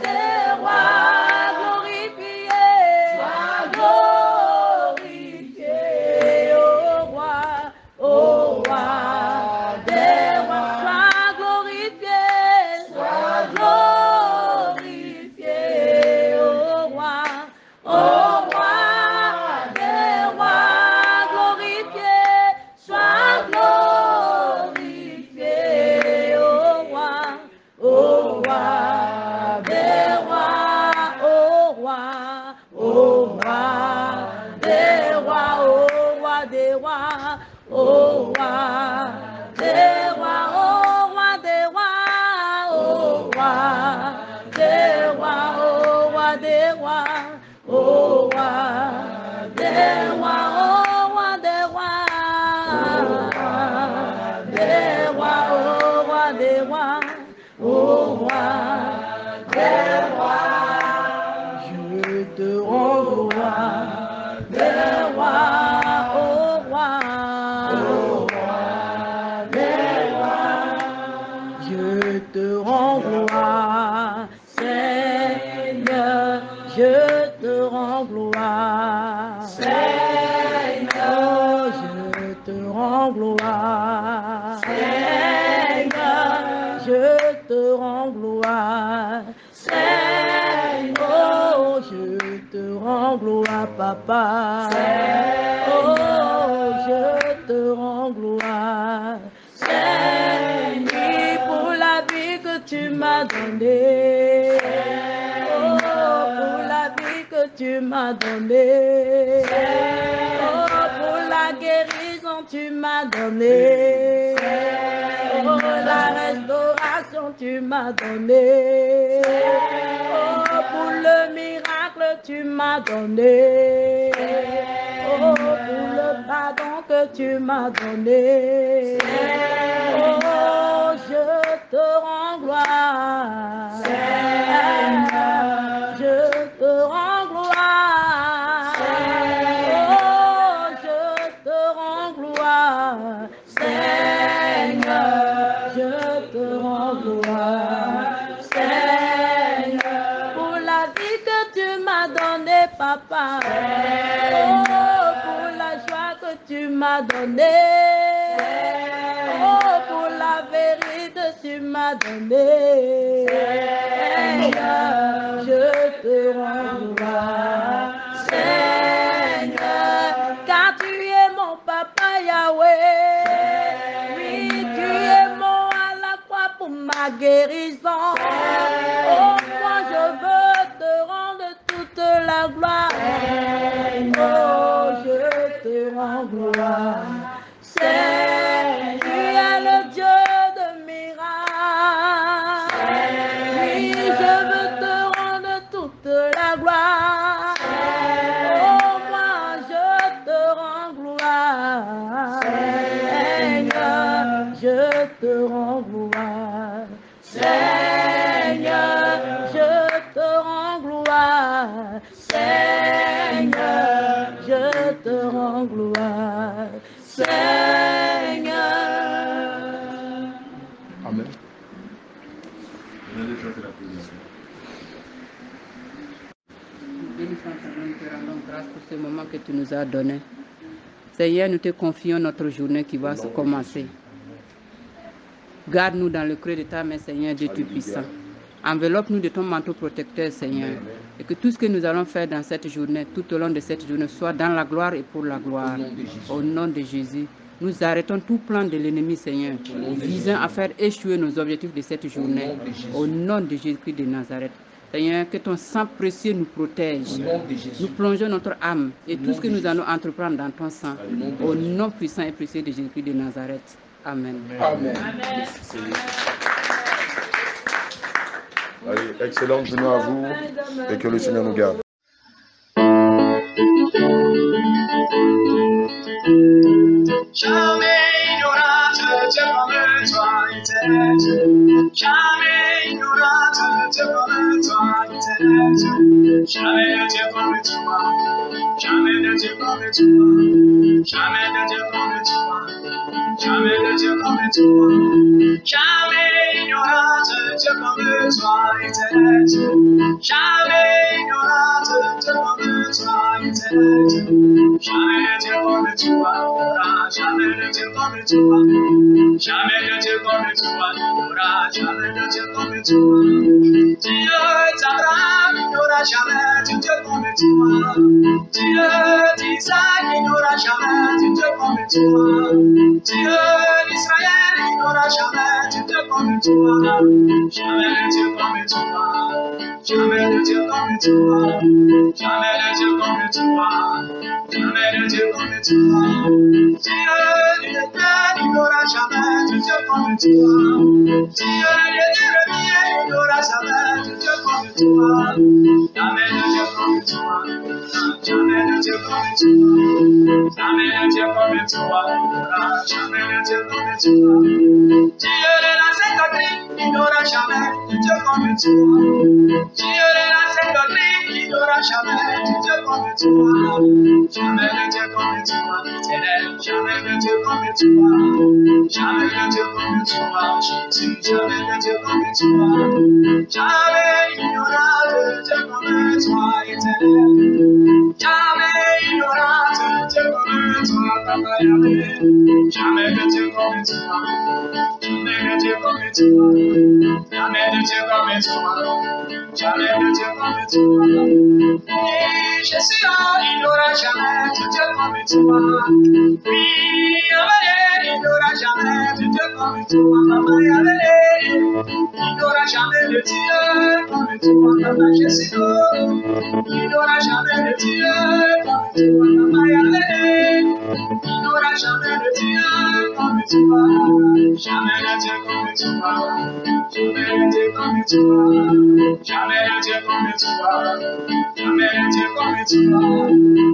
des rois, glorifié, sois glorifié, ô roi des rois, sois glorifié, sois glorifié, ô roi des rois, glorifié, sois glorifié, ô roi des rois, ô roi des rois, ô roi des rois, ô roi des rois, ô roi des rois, ô roi des rois, ô roi des rois, ô roi des rois, ô roi des rois, des rois, ô roi des rois, ô roi des rois. Je te rends gloire, des rois, ô roi des rois. Je te rends gloire, Seigneur, je te rends gloire. Seigneur, je te rends gloire. Seigneur, je te rends gloire. Seigneur, oh, je te rends gloire, papa. Oh, je te rends gloire. Seigneur, pour la vie que tu m'as donnée. Oh, pour la vie que tu m'as donnée. Oh, pour la guérison tu m'as donnée. Oh, la restauration tu m'as donnée. Oh, pour le miracle tu m'as donné. Oh, pour le pardon que tu m'as donné. Oh, je te rends gloire. Seigneur, je te rends gloire. Oh, je te rends gloire. Seigneur, je te rends gloire. Seigneur, pour la vie que tu m'as donnée, papa. Oh, pour la joie que tu m'as donnée. Oh, pour la vérité tu m'as donnée. Seigneur, je te rends gloire. Seigneur, car tu es mon papa Yahweh. Oui, tu es mon à la croix pour ma guérison. Oh, moi je veux te rendre toute la gloire. Oh, je te rends gloire. Seigneur, tu es le Dieu de miracles. Oui, je veux te rendre toute la gloire. Oh, moi je te rends gloire. Seigneur, je te rends gloire. Seigneur, je te rends gloire. Seigneur, je te rends gloire. Seigneur. Amen. Bénissons ton nom, te rendons grâce pour ce moment que tu nous as donné. Seigneur, nous te confions notre journée qui va se commencer. Garde-nous dans le creux de ta main, Seigneur, Dieu Tout-Puissant. Enveloppe-nous de ton manteau protecteur, Seigneur. Et que tout ce que nous allons faire dans cette journée, tout au long de cette journée, soit dans la gloire et pour la gloire. Au nom de Jésus. Nous arrêtons tout plan de l'ennemi, Seigneur, visant à faire échouer nos objectifs de cette journée. Au nom de Jésus-Christ de Nazareth. Seigneur, que ton sang précieux nous protège. Au nom de Jésus. Nous plongeons notre âme et Au tout nom ce que de nous allons entreprendre dans ton sang. Au nom puissant et précieux de Jésus-Christ de Nazareth. Amen. Amen. Amen. Allez, excellente journée à vous et que le Seigneur nous garde. Jamais ignorante, Dieu comme toi éternel. Jamais ignorante, Dieu comme toi éternel. Jamais de Dieu comme toi. Jamais de Dieu comme toi. Jamais de Dieu comme toi. Jamais de Dieu comme toi. Jamais ignorante, Dieu comme toi éternel. Jamais ignorante, Dieu comme toi éternel. Jamais de Dieu comme toi. Jamais de Dieu comme toi. Jamais de Dieu comme toi. Jamais de Dieu comme toi. Dieu d'Abraham, il n'aura jamais de Dieu comme toi. Dieu d'Isaac, il n'aura jamais de Dieu comme toi. Dieu d'Israël, il n'aura jamais de Dieu comme toi. Jamais de Dieu comme toi. Jamais de Dieu comme toi. Jamais de Dieu comme toi. Jamais de Dieu comme toi. Dieu du terre, il n'aura jamais de Dieu comme toi. Dieu de Jérémie, il n'aura jamais de Dieu comme toi. Jamais de Dieu comme toi. Jamais de Dieu comme toi. Jamais de Dieu comme toi. Jamais de Dieu comme toi. Dieu de la Sainte Doctrine, il n'aura jamais de Dieu comme toi. Dieu de la Sainte Doctrine, il n'aura jamais de Dieu comme toi. Jamais de Dieu comme toi. Jamais de Dieu comme toi. Jamais de Dieu comme toi. Jésus, jamais de Dieu comme toi. Jamais il n'y aura de Dieu comme toi, éternel. Jamais il n'y aura de Dieu comme toi, Papa Yahweh. Jamais de Dieu comme toi. Jamais de Dieu comme toi. Jamais de Dieu comme toi. Jamais de Dieu comme toi. Et Jésus, il n'y aura jamais de Dieu comme toi. Oui, Yahweh, il n'y aura jamais de Dieu comme toi, Papa Yahweh. Il n'y aura jamais de Dieu comme toi, Papa Jésus. Il n'y aura jamais de Dieu comme toi, Papa Yahweh. Il n'y aura jamais de Dieu comme toi. Jamais de Dieu comme toi. Jamais de Dieu comme toi. Jamais de Dieu comme toi. Jamais de Dieu comme toi.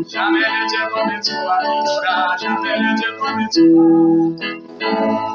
Jamais de Dieu comme toi. Il n'y aura jamais de Dieu comme toi.